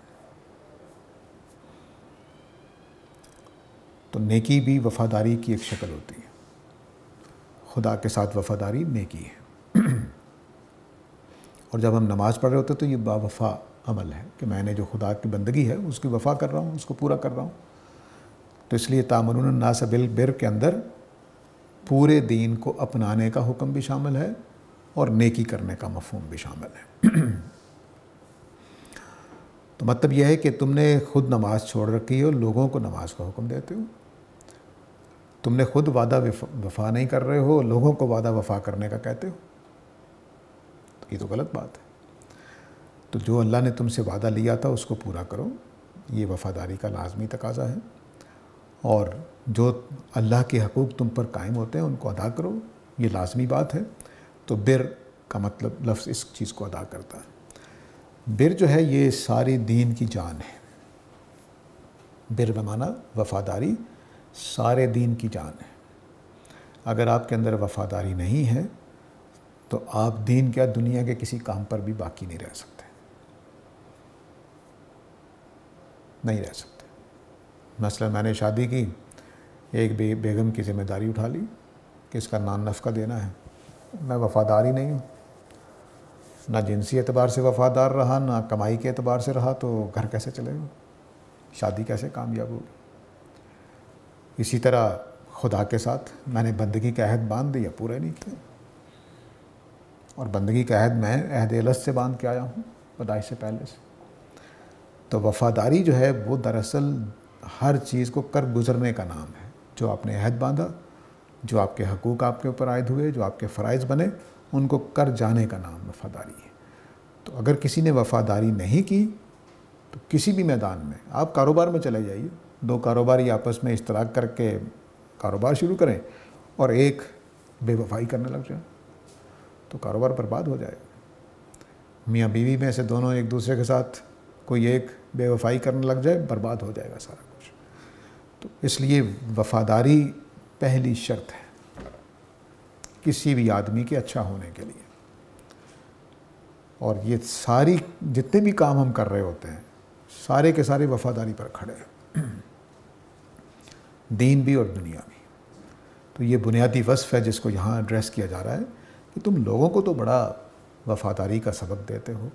تو نیکی بھی وفاداری کی ایک شکل ہوتی ہے. خدا کے ساتھ وفاداری نیکی ہے. اور جب ہم نماز پڑھ رہے ہوتے ہیں تو یہ باوفا عمل ہے کہ میں نے جو خدا کی بندگی ہے اس کی وفا کر رہا ہوں، اس کو پورا کر رہا ہوں. تو اس لیے تأمرون الناس بالبر کے اندر پورے دین کو اپنانے کا حکم بھی شامل ہے اور نیکی کرنے کا مفہوم بھی شامل ہے. تو مطلب یہ ہے کہ تم نے خود نماز چھوڑ رکھی ہے اور لوگوں کو نماز کا حکم دیتے ہو. تم نے خود وعدہ وفا نہیں کر رہے ہو، لوگوں کو وعدہ وفا کرنے کا کہتے ہو. یہ تو غلط بات ہے. تو جو اللہ نے تم سے وعدہ لیا تھا اس کو پورا کرو، یہ وفاداری کا لازمی تقاضا ہے. اور جو اللہ کے حقوق تم پر قائم ہوتے ہیں ان کو ادا کرو، یہ لازمی بات ہے. تو بر کا مطلب لفظ اس چیز کو ادا کرتا ہے. بر جو ہے یہ ساری دین کی جان ہے. بر بمعنی وفاداری سارے دین کی جان ہے. اگر آپ کے اندر وفاداری نہیں ہے تو آپ دین کیا دنیا کے کسی کام پر بھی باقی نہیں رہ سکتے، نہیں رہ سکتے. مثلا میں نے شادی کی، ایک بیگم کی ذمہ داری اٹھا لی کہ اس کا نان نفقہ دینا ہے. میں وفادار ہی نہیں ہوں، نہ جنسی اعتبار سے وفادار رہا، نہ کمائی کے اعتبار سے رہا، تو گھر کیسے چلے گا؟ شادی کیسے کامیاب ہوگی؟ اسی طرح خدا کے ساتھ میں نے بندگی کا عہد باندھ دیا، پورے نہیں کیا. اور بندگی کا عہد میں عہد الست سے باندھ کے آیا ہوں، پیدائش سے پہلے سے. تو وفاداری جو ہے وہ دراصل ہر چیز کو کر گزرنے کا نام ہے. جو آپ نے عہد باندھا، جو آپ کے حقوق آپ کے اوپر عائد ہوئے، جو آپ کے فرائض بنے، ان کو کر جانے کا نام وفاداری ہے. تو اگر کسی نے وفاداری نہیں کی تو کسی بھی میدان میں، آپ کاروبار میں چلے جائیے، دو کاروباری آپس میں اشتراک کر کے کاروبار شروع کریں اور ایک بے وفائی کرنے لگ جائیں تو کاروبار برباد ہو جائے گا. میاں بیوی میں سے دونوں ایک دوسرے کے ساتھ کوئی ایک بے وفائی کرنے لگ جائے، برباد ہو جائے گا سارا کچھ. تو اس لیے وفاداری پہلی شرط ہے کسی بھی آدمی کے اچھا ہونے کے لیے. اور یہ ساری جتنے بھی کام ہم کر رہے ہوتے ہیں سارے کے سارے وفاداری پر کھڑے ہیں، دین بھی اور دنیا بھی. تو یہ بنیادی وصف ہے جس کو یہاں ایڈریس کیا جا رہا ہے کہ تم لوگوں کو تو بڑا وفاداری کا سبق دیتے ہو،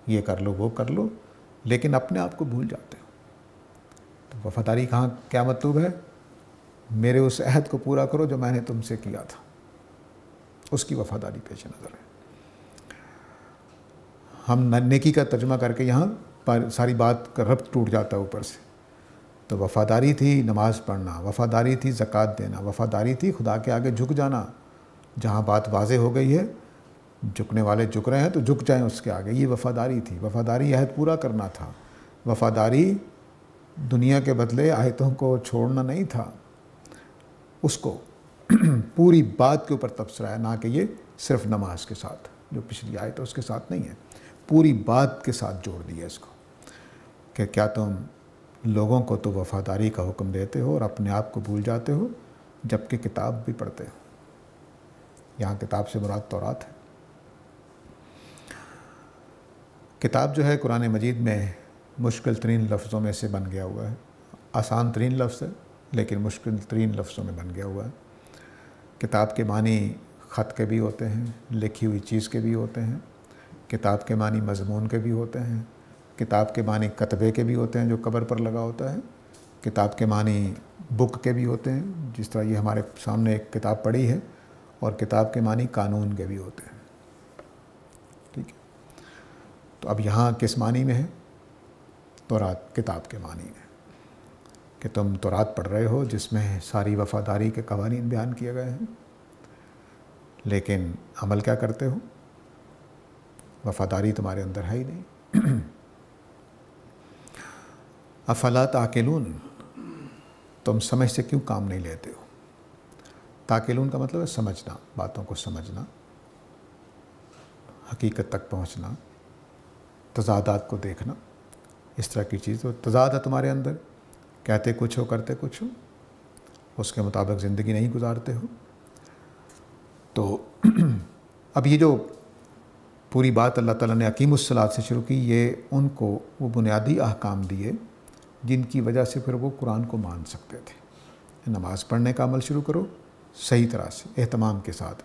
یہ کر لو وہ کر لو، لیکن اپنے آپ کو بھول جاتے ہو. تو وفاداری کہاں کیا مطلوب ہے؟ میرے اس عہد کو پورا کرو جو میں نے تم سے کیا تھا، اس کی وفاداری پیش نظر ہے. ہم نیکی کا ترجمہ کر کے یہاں پر ساری بات کا ربط ٹوٹ جاتا ہے اوپر سے. تو وفاداری تھی نماز پڑھنا، وفاداری تھی زکوٰۃ دینا، وفاداری تھی خدا کے آگے جھک جانا. جہاں بات واضح ہو گئی ہے، جھکنے والے جھک رہے ہیں تو جھک جائیں اس کے آگے، یہ وفاداری تھی. وفاداری عہد پورا کرنا تھا. وفاداری دنیا کے بدلے آیتوں کو چھوڑنا نہیں تھا، اس کو پوری بات کے اوپر تبصرہ ہے، نہ کہ یہ صرف نماز کے ساتھ جو پچھلی آیت ہے اس کے ساتھ نہیں ہے، پوری بات کے ساتھ جوڑ دیا اس کو کہ کیا تم لوگوں کو تو وفاداری کا حکم دیتے ہو اور اپنے آپ کو بھول جاتے ہو جبکہ کتاب بھی پڑھتے ہو. یہاں کتاب سے مراد تورات ہے. کتاب جو ہے قرآن مجید میں مشکل ترین لفظوں میں سے بن گیا ہوا ہے. آسان ترین لفظ ہے لیکن مشکل ترین لفظوں میں بن گیا ہوا ہے. کتاب کے معنی خط کے بھی ہوتے ہیں، لکھی ہوئی چیز کے بھی ہوتے ہیں. کتاب کے معنی مضمون کے بھی ہوتے ہیں. کتاب کے معنی کتبے کے بھی ہوتے ہیں جو قبر پر لگا ہوتا ہے. کتاب کے معنی بک کے بھی ہوتے ہیں، جس طرح یہ ہمارے سامنے ایک کتاب پڑھی ہے. اور کتاب کے معنی قانون کے بھی ہوتے ہیں. ٹھیک ہے. تو اب یہاں کس معنی میں ہے؟ تورات کتاب کے معنی میں، کہ تم تورات پڑھ رہے ہو جس میں ساری وفاداری کے قوانین بیان کیے گئے ہیں، لیکن عمل کیا کرتے ہو؟ وفاداری تمہارے اندر ہے ہی نہیں۔ افلا تعقلون، تم سمجھ سے کیوں کام نہیں لیتے ہو؟ تعقلون کا مطلب ہے سمجھنا، باتوں کو سمجھنا، حقیقت تک پہنچنا، تضادات کو دیکھنا، اس طرح کی چیز۔ تو تضاد ہے تمہارے اندر، کہتے کچھ ہو کرتے کچھ ہو، اس کے مطابق زندگی نہیں گزارتے ہو۔ تو اب یہ جو پوری بات اللہ تعالیٰ نے اقیم الصلاۃ سے شروع کی، یہ ان کو وہ بنیادی احکام دیے جن کی وجہ سے پھر وہ قرآن کو مان سکتے تھے۔ نماز پڑھنے کا عمل شروع کرو صحیح طرح سے، اہتمام کے ساتھ۔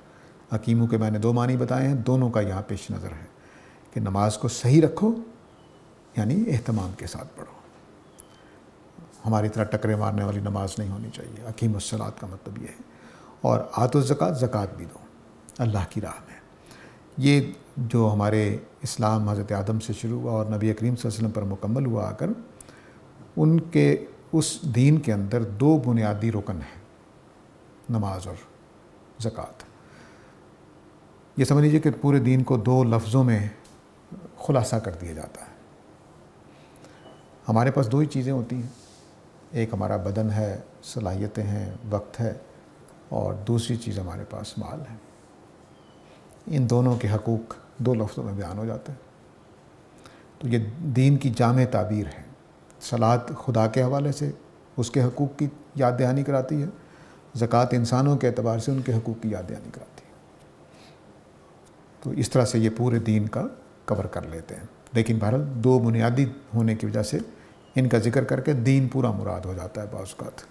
حکیموں کے میں نے 2 معنی بتائے ہیں، دونوں کا یہاں پیش نظر ہے کہ نماز کو صحیح رکھو، یعنی اہتمام کے ساتھ پڑھو۔ ہماری طرح ٹکرے مارنے والی نماز نہیں ہونی چاہیے۔ اقیم الصلاۃ کا مطلب یہ ہے۔ اور آتوا الزکوٰۃ، زکوٰۃ بھی دو اللہ کی راہ میں۔ یہ جو ہمارے اسلام حضرت آدم سے شروع ہوا اور نبی کریم صلی اللہ علیہ وسلم پر مکمل ہوا آ کر، ان کے اس دین کے اندر 2 بنیادی رکن ہیں، نماز اور زکوٰۃ۔ یہ سمجھ لیجیے کہ پورے دین کو 2 لفظوں میں خلاصہ کر دیا جاتا ہے۔ ہمارے پاس 2 ہی چیزیں ہوتی ہیں، ایک ہمارا بدن ہے، صلاحیتیں ہیں، وقت ہے، اور دوسری چیز ہمارے پاس مال ہے۔ ان دونوں کے حقوق 2 لفظوں میں بیان ہو جاتے ہیں۔ تو یہ دین کی جامع تعبیر ہے۔ صلاۃ خدا کے حوالے سے اس کے حقوق کی یاد دہانی کراتی ہے، زکوٰۃ انسانوں کے اعتبار سے ان کے حقوق کی یاد دہانی کراتی ہے۔ تو اس طرح سے یہ پورے دین کا کور کر لیتے ہیں، لیکن بہرحال 2 بنیادی ہونے کی وجہ سے ان کا ذکر کر کے دین پورا مراد ہو جاتا ہے بعض اوقات۔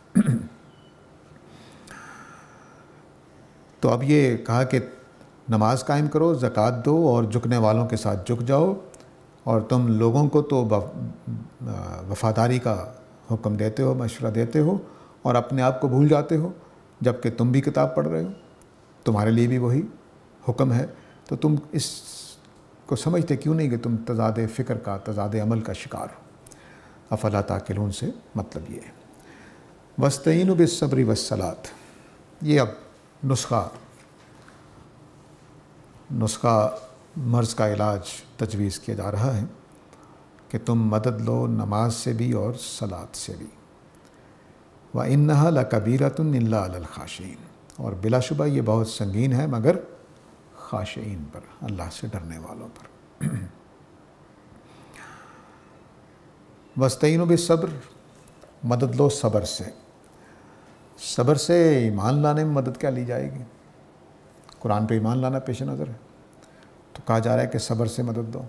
تو اب یہ کہا کہ نماز قائم کرو، زکوٰۃ دو، اور جھکنے والوں کے ساتھ جھک جاؤ، اور تم لوگوں کو تو وفاداری کا حکم دیتے ہو، مشورہ دیتے ہو، اور اپنے آپ کو بھول جاتے ہو جب کہ تم بھی کتاب پڑھ رہے ہو، تمہارے لیے بھی وہی حکم ہے۔ تو تم اس کو سمجھتے کیوں نہیں کہ تم تضاد فکر کا، تضاد عمل کا شکار ہو؟ افلا تعقلون سے مطلب یہ ہے۔ وَاسْتَعِینُوا بِالصَّبْرِ وَالصَّلَاةِ، یہ اب نسخہ مرض کا علاج تجویز کیا جا رہا ہے کہ تم مدد لو نماز سے بھی اور صلاۃ سے بھی۔ وَإِنَّهَا لَكَبِيرَةٌ إِلَّا عَلَى الْخَاشِعِينَ، اور بلا شبہ یہ بہت سنگین ہے مگر خاشعین پر، اللہ سے ڈرنے والوں پر۔ وَاسْتَعِینُوا بِالصَّبْرِ، مدد لو صبر سے۔ صبر سے ایمان لانے میں مدد کیا لی جائے گی؟ قرآن پہ ایمان لانا پیش نظر ہے، تو کہا جا رہا ہے کہ صبر سے مدد دو۔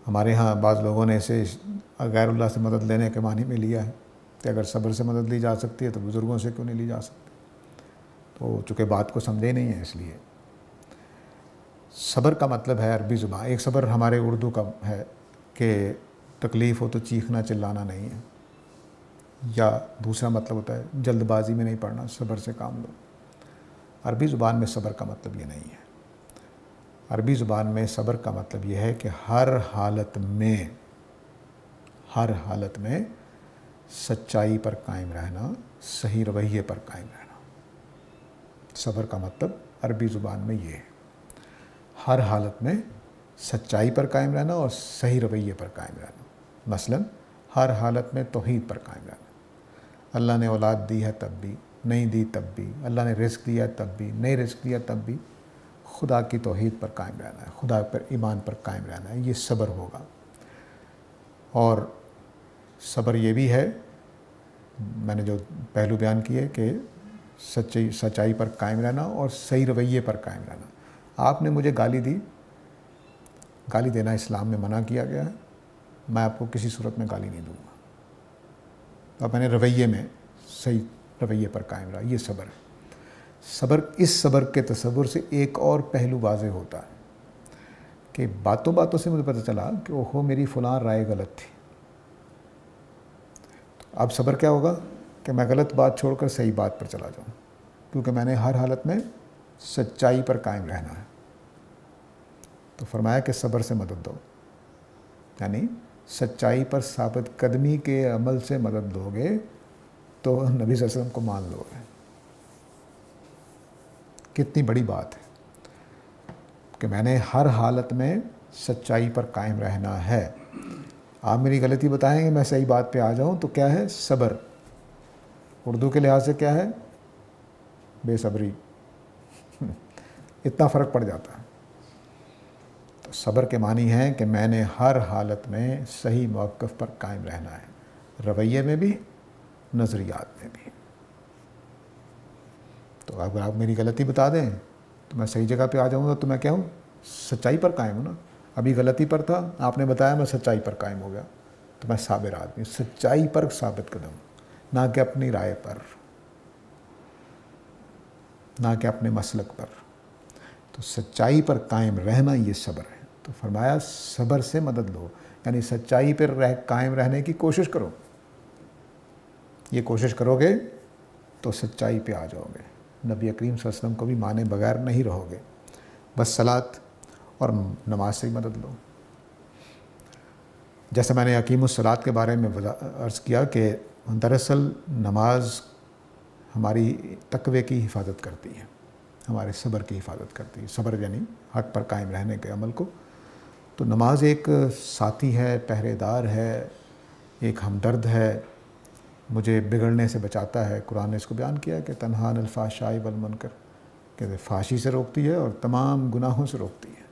ہمارے ہاں بعض لوگوں نے اسے غیر اللہ سے مدد لینے کے معنی میں لیا ہے کہ اگر صبر سے مدد لی جا سکتی ہے تو بزرگوں سے کیوں نہیں لی جا سکتی؟ تو چونکہ بات کو سمجھے نہیں ہیں، اس لیے صبر کا مطلب ہے عربی زبان، ایک صبر ہمارے اردو کا ہے کہ تکلیف ہو تو چیخنا چلانا نہیں ہے، یا دوسرا مطلب ہوتا ہے جلد بازی میں نہیں پڑھنا، صبر سے کام لو۔ عربی زبان میں صبر کا مطلب یہ نہیں ہے۔ عربی زبان میں صبر کا مطلب یہ ہے کہ ہر حالت میں سچائی پر قائم رہنا، صحیح رویے پر قائم رہنا۔ صبر کا مطلب عربی زبان میں یہ ہے، ہر حالت میں سچائی پر قائم رہنا اور صحیح رویے پر قائم رہنا۔ مثلا ہر حالت میں توحید پر قائم رہنا۔ اللہ نے اولاد دی ہے تب بھی، نہیں دی تب بھی، اللہ نے رزق دیا تب بھی، نہیں رزق دیا تب بھی، خدا کی توحید پر قائم رہنا ہے، خدا پر ایمان پر قائم رہنا ہے، یہ صبر ہوگا۔ اور صبر یہ بھی ہے، میں نے جو پہلو بیان کیے کہ سچائی پر قائم رہنا اور صحیح رویے پر قائم رہنا۔ آپ نے مجھے گالی دی، گالی دینا اسلام میں منع کیا گیا ہے، میں آپ کو کسی صورت میں گالی نہیں دوں گا۔ اب میں نے رویے میں صحیح رویے پر قائم رہا، یہ صبر ہے۔ اس صبر کے تصور سے ایک اور پہلو واضح ہوتا ہے کہ باتوں باتوں سے مجھے پتہ چلا کہ اوہو میری فلاں رائے غلط تھی، تو اب صبر کیا ہوگا کہ میں غلط بات چھوڑ کر صحیح بات پر چلا جاؤں، کیونکہ میں نے ہر حالت میں سچائی پر قائم رہنا ہے۔ تو فرمایا کہ صبر سے مدد دو، یعنی سچائی پر ثابت قدمی کے عمل سے مدد دو گے تو نبی صلی اللہ علیہ وسلم کو مان لو گے۔ کتنی بڑی بات ہے کہ میں نے ہر حالت میں سچائی پر قائم رہنا ہے۔ آپ میری غلطی بتائیں گے، میں صحیح بات پہ آ جاؤں تو کیا ہے؟ صبر۔ اردو کے لحاظ سے کیا ہے؟ بے صبری۔ اتنا فرق پڑ جاتا ہے۔ تو صبر کے معنی ہے کہ میں نے ہر حالت میں صحیح موقف پر قائم رہنا ہے، رویے میں بھی، نظریات میں بھی۔ تو اگر آپ میری غلطی بتا دیں تو میں صحیح جگہ پہ آ جاؤں گا، تو میں کیا ہوں؟ سچائی پر قائم ہوں نا۔ ابھی غلطی پر تھا، آپ نے بتایا، میں سچائی پر قائم ہو گیا، تو میں صابر آدمی، سچائی پر ثابت قدم، نہ کہ اپنی رائے پر، نہ کہ اپنے مسلک پر۔ تو سچائی پر قائم رہنا یہ صبر ہے۔ تو فرمایا صبر سے مدد لو، یعنی سچائی پر قائم رہنے کی کوشش کرو۔ یہ کوشش کرو گے تو سچائی پہ آ جاؤ گے، نبی کریم صلی اللہ علیہ وسلم کو بھی مانے بغیر نہیں رہو گے۔ بس صلاۃ اور نماز سے ہی مدد لو۔ جیسے میں نے اقیم الصلاۃ کے بارے میں عرض کیا کہ دراصل نماز ہماری تقوی کی حفاظت کرتی ہے، ہمارے صبر کی حفاظت کرتی ہے۔ صبر یعنی حق پر قائم رہنے کے عمل کو۔ تو نماز ایک ساتھی ہے، پہرے دار ہے، ایک ہمدرد ہے، مجھے بگڑنے سے بچاتا ہے۔ قرآن نے اس کو بیان کیا کہ تنہا عن الفحشاء والمنکر، کہ فحشی سے روکتی ہے اور تمام گناہوں سے روکتی ہے۔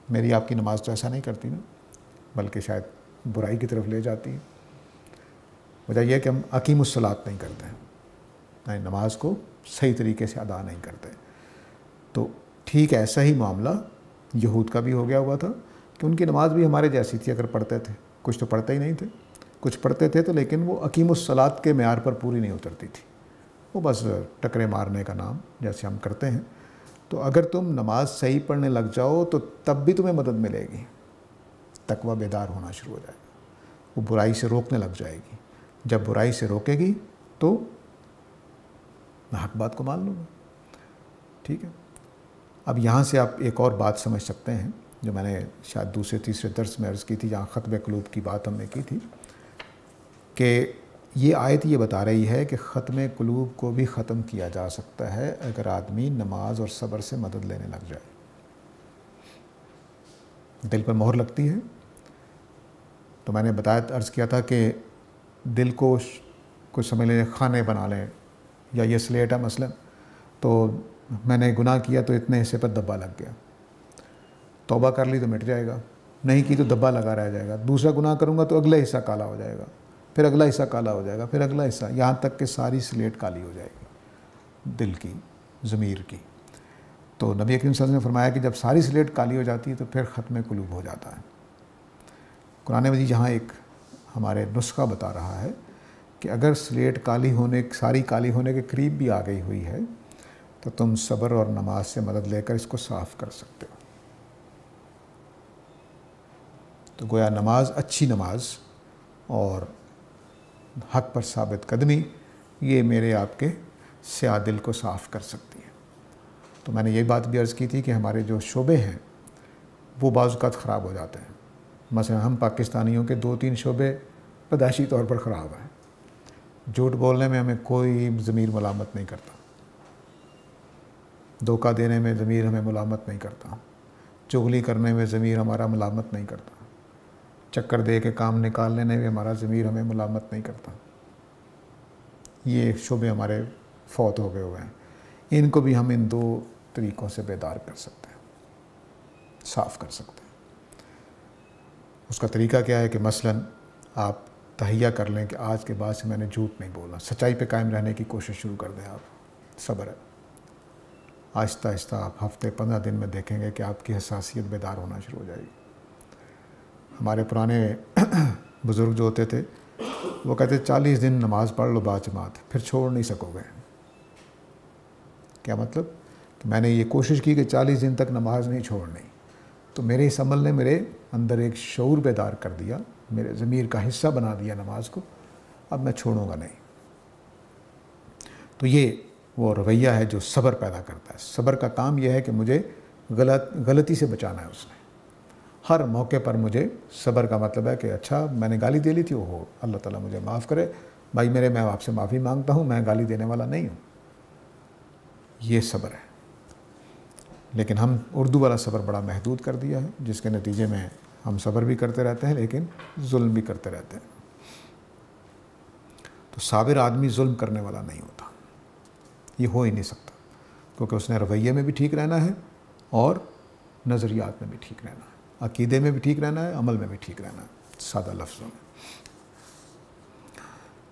میری آپ کی نماز تو ایسا نہیں کرتی نا، بلکہ شاید برائی کی طرف لے جاتی ہے۔ وجہ یہ ہے کہ ہم اقیم الصلاۃ نہیں کرتے ہیں، یعنی نماز کو صحیح طریقے سے ادا نہیں کرتے۔ تو ٹھیک ایسا ہی معاملہ یہود کا بھی ہو گیا ہوا تھا کہ ان کی نماز بھی ہمارے جیسی تھی اگر پڑھتے تھے۔ کچھ تو پڑھتے ہی نہیں تھے، کچھ پڑھتے تھے تو لیکن وہ اقیم الصلاۃ کے معیار پر پوری نہیں اترتی تھی، وہ بس ٹکرے مارنے کا نام جیسے ہم کرتے ہیں۔ تو اگر تم نماز صحیح پڑھنے لگ جاؤ تو تب بھی تمہیں مدد ملے گی، تقوی بیدار ہونا شروع ہو جائے گا، وہ برائی سے روکنے لگ جائے گی۔ جب برائی سے روکے گی تو میں حق بات کو مان لوں گا۔ ٹھیک ہے، اب یہاں سے آپ ایک اور بات سمجھ سکتے ہیں جو میں نے شاید دوسرے تیسرے درس میں عرض کی تھی، جہاں ختم قلوب کی بات ہم نے کی تھی، کہ یہ آیت یہ بتا رہی ہے کہ ختم قلوب کو بھی ختم کیا جا سکتا ہے اگر آدمی نماز اور صبر سے مدد لینے لگ جائے۔ دل پر مہر لگتی ہے، تو میں نے بتایا عرض کیا تھا کہ دل کو کچھ سمجھ لیں کھانے بنا لیں، یا یہ سلیٹ ہے مثلا، تو میں نے گناہ کیا تو اتنے حصے پر دبا لگ گیا، توبہ کر لی تو مٹ جائے گا، نہیں کی تو دبا لگا رہ جائے گا۔ دوسرا گناہ کروں گا تو اگلا حصہ کالا ہو جائے گا، پھر اگلا حصہ کالا ہو جائے گا، پھر اگلا حصہ، یہاں تک کہ ساری سلیٹ کالی ہو جائے گی دل کی، ضمیر کی۔ تو نبی کریم صلی اللہ علیہ وسلم نے فرمایا کہ جب ساری سلیٹ کالی ہو جاتی ہے تو پھر ختم قلوب ہو جاتا ہے۔ قرآن مجید جہاں ایک ہمارے نسخہ بتا رہا ہے کہ اگر سلیٹ ساری کالی ہونے کے قریب بھی آ گئی ہوئی ہے تو تم صبر اور نماز سے مدد لے کر اس کو صاف کر سکتے ہو۔ تو گویا نماز، اچھی نماز اور حق پر ثابت قدمی، یہ میرے آپ کے سیاہ دل کو صاف کر سکتی ہے۔ تو میں نے یہ بات بھی عرض کی تھی کہ ہمارے جو شعبے ہیں وہ بعض اوقات خراب ہو جاتے ہیں۔ مثلا ہم پاکستانیوں کے 2-3 شعبے پیدائشی طور پر خراب ہیں۔ جھوٹ بولنے میں ہمیں کوئی ضمیر ملامت نہیں کرتا، دھوکہ دینے میں ضمیر ہمیں ملامت نہیں کرتا، چغلی کرنے میں ضمیر ہمارا ملامت نہیں کرتا، چکر دے کے کام نکال لینے میں ہمارا ضمیر ہمیں ملامت نہیں کرتا۔ یہ شعبے ہمارے فوت ہو گئے ہوئے ہیں، ان کو بھی ہم ان 2 طریقوں سے بیدار کر سکتے ہیں، صاف کر سکتے ہیں۔ اس کا طریقہ کیا ہے کہ مثلاً آپ تہیہ کر لیں کہ آج کے بعد سے میں نے جھوٹ نہیں بولنا، سچائی پہ قائم رہنے کی کوشش شروع کر دیں آپ۔ صبر ہے، آہستہ آہستہ آپ ہفتے 15 دن میں دیکھیں گے کہ آپ کی حساسیت بیدار ہونا شروع ہو جائے گی۔ ہمارے پرانے بزرگ جو ہوتے تھے وہ کہتے 40 دن نماز پڑھ لو باجماعت، پھر چھوڑ نہیں سکو گے۔ کیا مطلب؟ کہ میں نے یہ کوشش کی کہ 40 دن تک نماز نہیں چھوڑنی، تو میرے اس عمل نے میرے اندر ایک شعور بیدار کر دیا، میرے ضمیر کا حصہ بنا دیا نماز کو، اب میں چھوڑوں گا نہیں۔ تو یہ وہ رویہ ہے جو صبر پیدا کرتا ہے۔ صبر کا کام یہ ہے کہ مجھے غلطی سے بچانا ہے اس نے. ہر موقع پر مجھے صبر کا مطلب ہے کہ اچھا میں نے گالی دے لی تھی، وہ اللہ تعالیٰ مجھے معاف کرے بھائی میرے، میں آپ سے معافی مانگتا ہوں، میں گالی دینے والا نہیں ہوں. یہ صبر ہے. لیکن ہم اردو والا صبر بڑا محدود کر دیا ہے، جس کے نتیجے میں ہم صبر بھی کرتے رہتے ہیں لیکن ظلم بھی کرتے رہتے ہیں. تو صابر آدمی ظلم کرنے والا نہیں ہوتا، یہ ہو ہی نہیں سکتا، کیونکہ اس نے رویے میں بھی ٹھیک رہنا ہے اور نظریات میں بھی ٹھیک رہنا ہے، عقیدے میں بھی ٹھیک رہنا ہے، عمل میں بھی ٹھیک رہنا ہے. سادہ لفظوں میں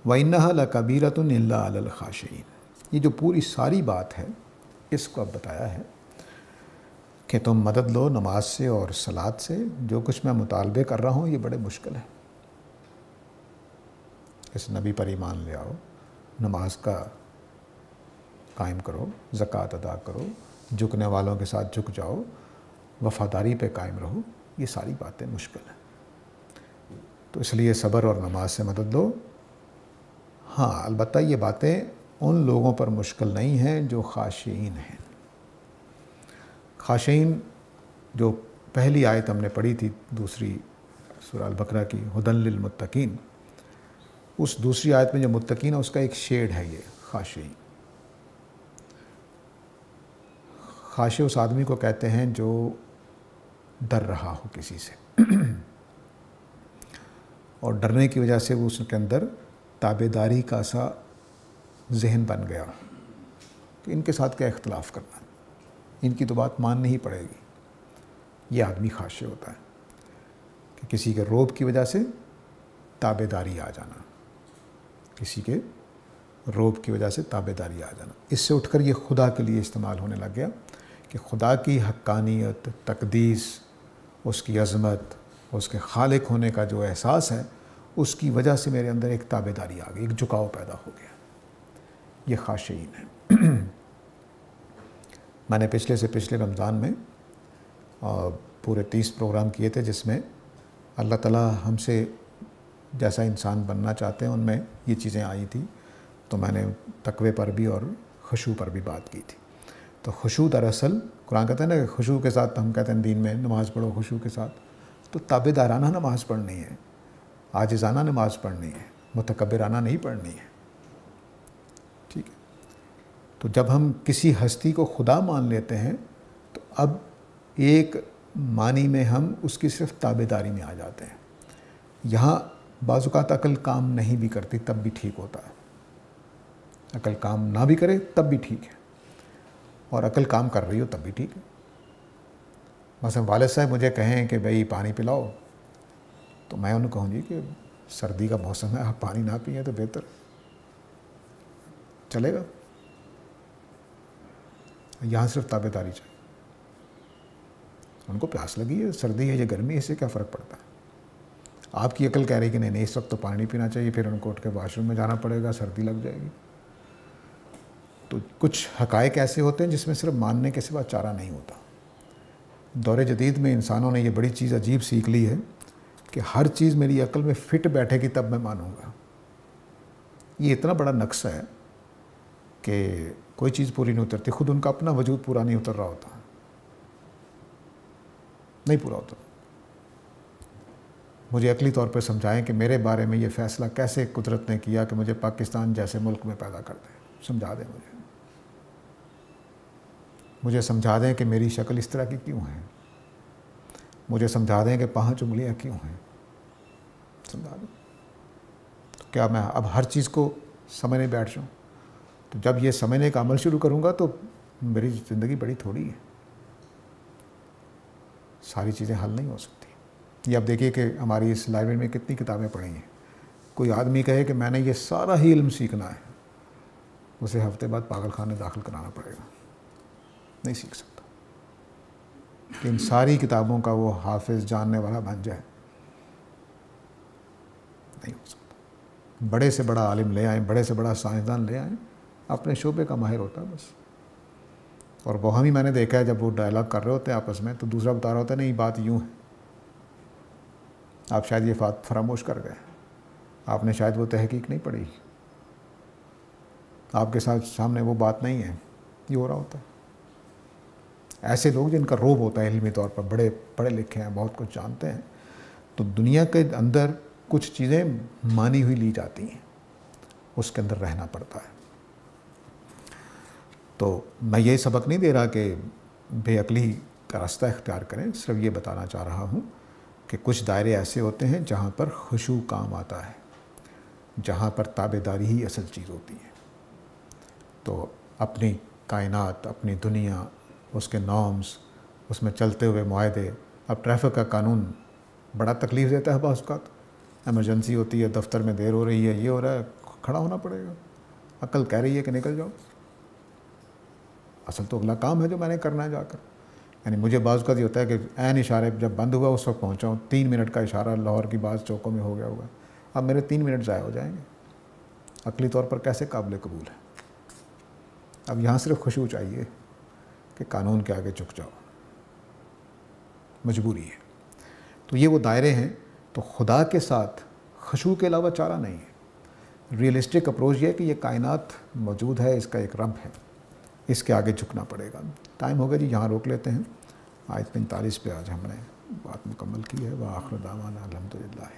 وَإِنَّهَا لَكَبِيرَةٌ إِلَّا عَلَى الْخَاشِعِينَ. یہ جو پوری ساری بات ہے اس کو اب بتایا ہے کہ تم مدد لو نماز سے اور صلاۃ سے. جو کچھ میں مطالبے کر رہا ہوں یہ بڑے مشکل ہے. اس نبی پر ایمان لے آؤ، نماز کا قائم کرو، زکوٰۃ ادا کرو، جھکنے والوں کے ساتھ جھک جاؤ، وفاداری پہ قائم رہو. یہ ساری باتیں مشکل ہیں، تو اس لیے صبر اور نماز سے مدد لو. ہاں البتہ یہ باتیں ان لوگوں پر مشکل نہیں ہیں جو خاشعین ہیں. خاشعین جو پہلی آیت ہم نے پڑھی تھی دوسری سورہ البقرہ کی، ھدی للمتقین، اس دوسری آیت میں جو متقین ہے اس کا ایک شیڈ ہے یہ خاشعین. خاشع اس آدمی کو کہتے ہیں جو ڈر رہا ہو کسی سے، اور ڈرنے کی وجہ سے وہ اس کے اندر تابعداری کا سا ذہن بن گیا کہ ان کے ساتھ کیا اختلاف کرنا ہے، ان کی تو بات ماننی ہی پڑے گی. یہ آدمی خاشع ہوتا ہے کہ کسی کے روب کی وجہ سے تابعداری آ جانا، کسی کے روب کی وجہ سے تابعداری آ جانا. اس سے اٹھ کر یہ خدا کے لیے استعمال ہونے لگ گیا کہ خدا کی حقانیت، تقدیس، اس کی عظمت، اس کے خالق ہونے کا جو احساس ہے اس کی وجہ سے میرے اندر ایک تابعداری آ گئی، ایک جھکاؤ پیدا ہو گیا. یہ خاشعین ہے. میں نے پچھلے رمضان میں پورے 30 پروگرام کیے تھے، جس میں اللہ تعالیٰ ہم سے جیسا انسان بننا چاہتے ہیں ان میں یہ چیزیں آئی تھیں. تو میں نے تقوی پر بھی اور خشوع پر بھی بات کی تھی. تو خشوع دراصل قرآن کہتا ہے نا کہ خشوع کے ساتھ، ہم کہتے ہیں دین میں نماز پڑھو خشوع کے ساتھ، تو تابعدارانہ نماز پڑھنی ہے، عاجزانہ نماز پڑھنی ہے، متکبرانہ نہیں پڑھنی ہے. ٹھیک ہے. تو جب ہم کسی ہستی کو خدا مان لیتے ہیں تو اب ایک معنی میں ہم اس کی صرف تابعداری میں آ جاتے ہیں. یہاں بعض اوقات عقل کام نہیں بھی کرتی تب بھی ٹھیک ہوتا ہے، عقل کام نہ بھی کرے تب بھی ٹھیک ہے، اور عقل کام کر رہی ہو تب بھی ٹھیک ہے. مثلا والد صاحب مجھے کہیں کہ بھئی پانی پلاؤ، تو میں انہیں کہوں جی کہ سردی کا موسم ہے، آپ پانی نہ پئیں تو بہتر چلے گا. یہاں صرف تابعداری چاہیے. ان کو پیاس لگی ہے، سردی ہے یا گرمی ہے، اس سے کیا فرق پڑتا ہے. آپ کی عقل کہہ رہی کہ نہیں اس وقت تو پانی پینا چاہیے، پھر ان کو اٹھ کے واش روم میں جانا پڑے گا، سردی لگ جائے گی. تو کچھ حقائق ایسے ہوتے ہیں جس میں صرف ماننے کے سوا چارہ نہیں ہوتا. دور جدید میں انسانوں نے یہ بڑی چیز عجیب سیکھ لی ہے کہ ہر چیز میری عقل میں فٹ بیٹھے گی تب میں مانوں گا. یہ اتنا بڑا نقص ہے کہ کوئی چیز پوری نہیں اترتی. خود ان کا اپنا وجود پورا نہیں اتر رہا ہوتا، نہیں پورا ہوتا. مجھے عقلی طور پہ سمجھائیں کہ میرے بارے میں یہ فیصلہ کیسے قدرت نے کیا کہ مجھے پاکستان جیسے ملک میں پیدا کر دیں. سمجھا دیں مجھے سمجھا دیں کہ میری شکل اس طرح کی کیوں ہے، مجھے سمجھا دیں کہ 5 انگلیاں کیوں ہیں، سمجھا دیں. تو کیا میں اب ہر چیز کو سمجھنے بیٹھ جاؤں؟ تو جب یہ سمجھنے کا عمل شروع کروں گا تو میری زندگی بڑی تھوڑی ہے، ساری چیزیں حل نہیں ہو سکتی. یہ اب دیکھیے کہ ہماری اس لائبریری میں کتنی کتابیں پڑھی ہیں. کوئی آدمی کہے کہ میں نے یہ سارا ہی علم سیکھنا ہے، اسے ہفتے بعد پاگل خانے داخل کرانا پڑے گا. نہیں سیکھ سکتا کہ ان ساری کتابوں کا وہ حافظ جاننے والا بن جائے، نہیں ہو سکتا. بڑے سے بڑا عالم لے آئیں، بڑے سے بڑا سائنسدان لے آئیں، اپنے شعبے کا ماہر ہوتا ہے بس. اور وہ ہم ہی میں نے دیکھا ہے جب وہ ڈائلاگ کر رہے ہوتے ہیں آپس میں تو دوسرا بتا رہا ہوتا ہے نہیں بات یوں ہے، آپ شاید یہ بات فراموش کر گئے، آپ نے شاید وہ تحقیق نہیں پڑھی، آپ کے ساتھ سامنے وہ بات نہیں ہے. یہ ہو رہا ہوتا ہے. ایسے لوگ جن کا روب ہوتا ہے علمی طور پر، بڑے پڑھے لکھے ہیں، بہت کچھ جانتے ہیں، تو دنیا کے اندر کچھ چیزیں مانی ہوئی لی جاتی ہیں، اس کے اندر رہنا پڑتا ہے۔ تو میں یہ سبق نہیں دے رہا کہ بے عقلی کا راستہ اختیار کریں، صرف یہ بتانا چاہ رہا ہوں کہ کچھ دائرے ایسے ہوتے ہیں جہاں پر خشوع کام آتا ہے، جہاں پر تابع داری ہی اصل چیز ہوتی ہے۔ تو اپنی کائنات، اپنی دنیا، اس کے نارمز، اس میں چلتے ہوئے معاہدے، اب ٹریفک کا قانون بڑا تکلیف دیتا ہے بعض اوقات، ایمرجنسی ہوتی ہے، دفتر میں دیر ہو رہی ہے، یہ ہو رہا ہے، کھڑا ہونا پڑے گا، عقل کہہ رہی ہے کہ نکل جاؤ، اصل تو اگلا کام ہے جو میں نے کرنا ہے جا کر۔ یعنی مجھے بعض اوقات یہ ہوتا ہے کہ عین اشارے جب بند ہوا اس وقت پہنچا ہوں، 3 منٹ کا اشارہ لاہور کی بعض چوکوں میں ہو گیا ہوگا، اب میرے 3 منٹ ضائع ہو جائیں گے، عقلی طور پر کیسے قابل قبول ہے؟ اب یہاں صرف خشوع چاہیے کہ قانون کے آگے جھک جاؤ، مجبوری ہے۔ تو یہ وہ دائرے ہیں، تو خدا کے ساتھ خشوع کے علاوہ چارہ نہیں ہے۔ ریئلسٹک اپروچ یہ ہے کہ یہ کائنات موجود ہے، اس کا ایک رب ہے، اس کے آگے جھکنا پڑے گا۔ ٹائم ہوگا جی، یہاں روک لیتے ہیں، آیت 45 پہ آج ہم نے بات مکمل کی ہے۔ وآخر دعوانا الحمدللہ۔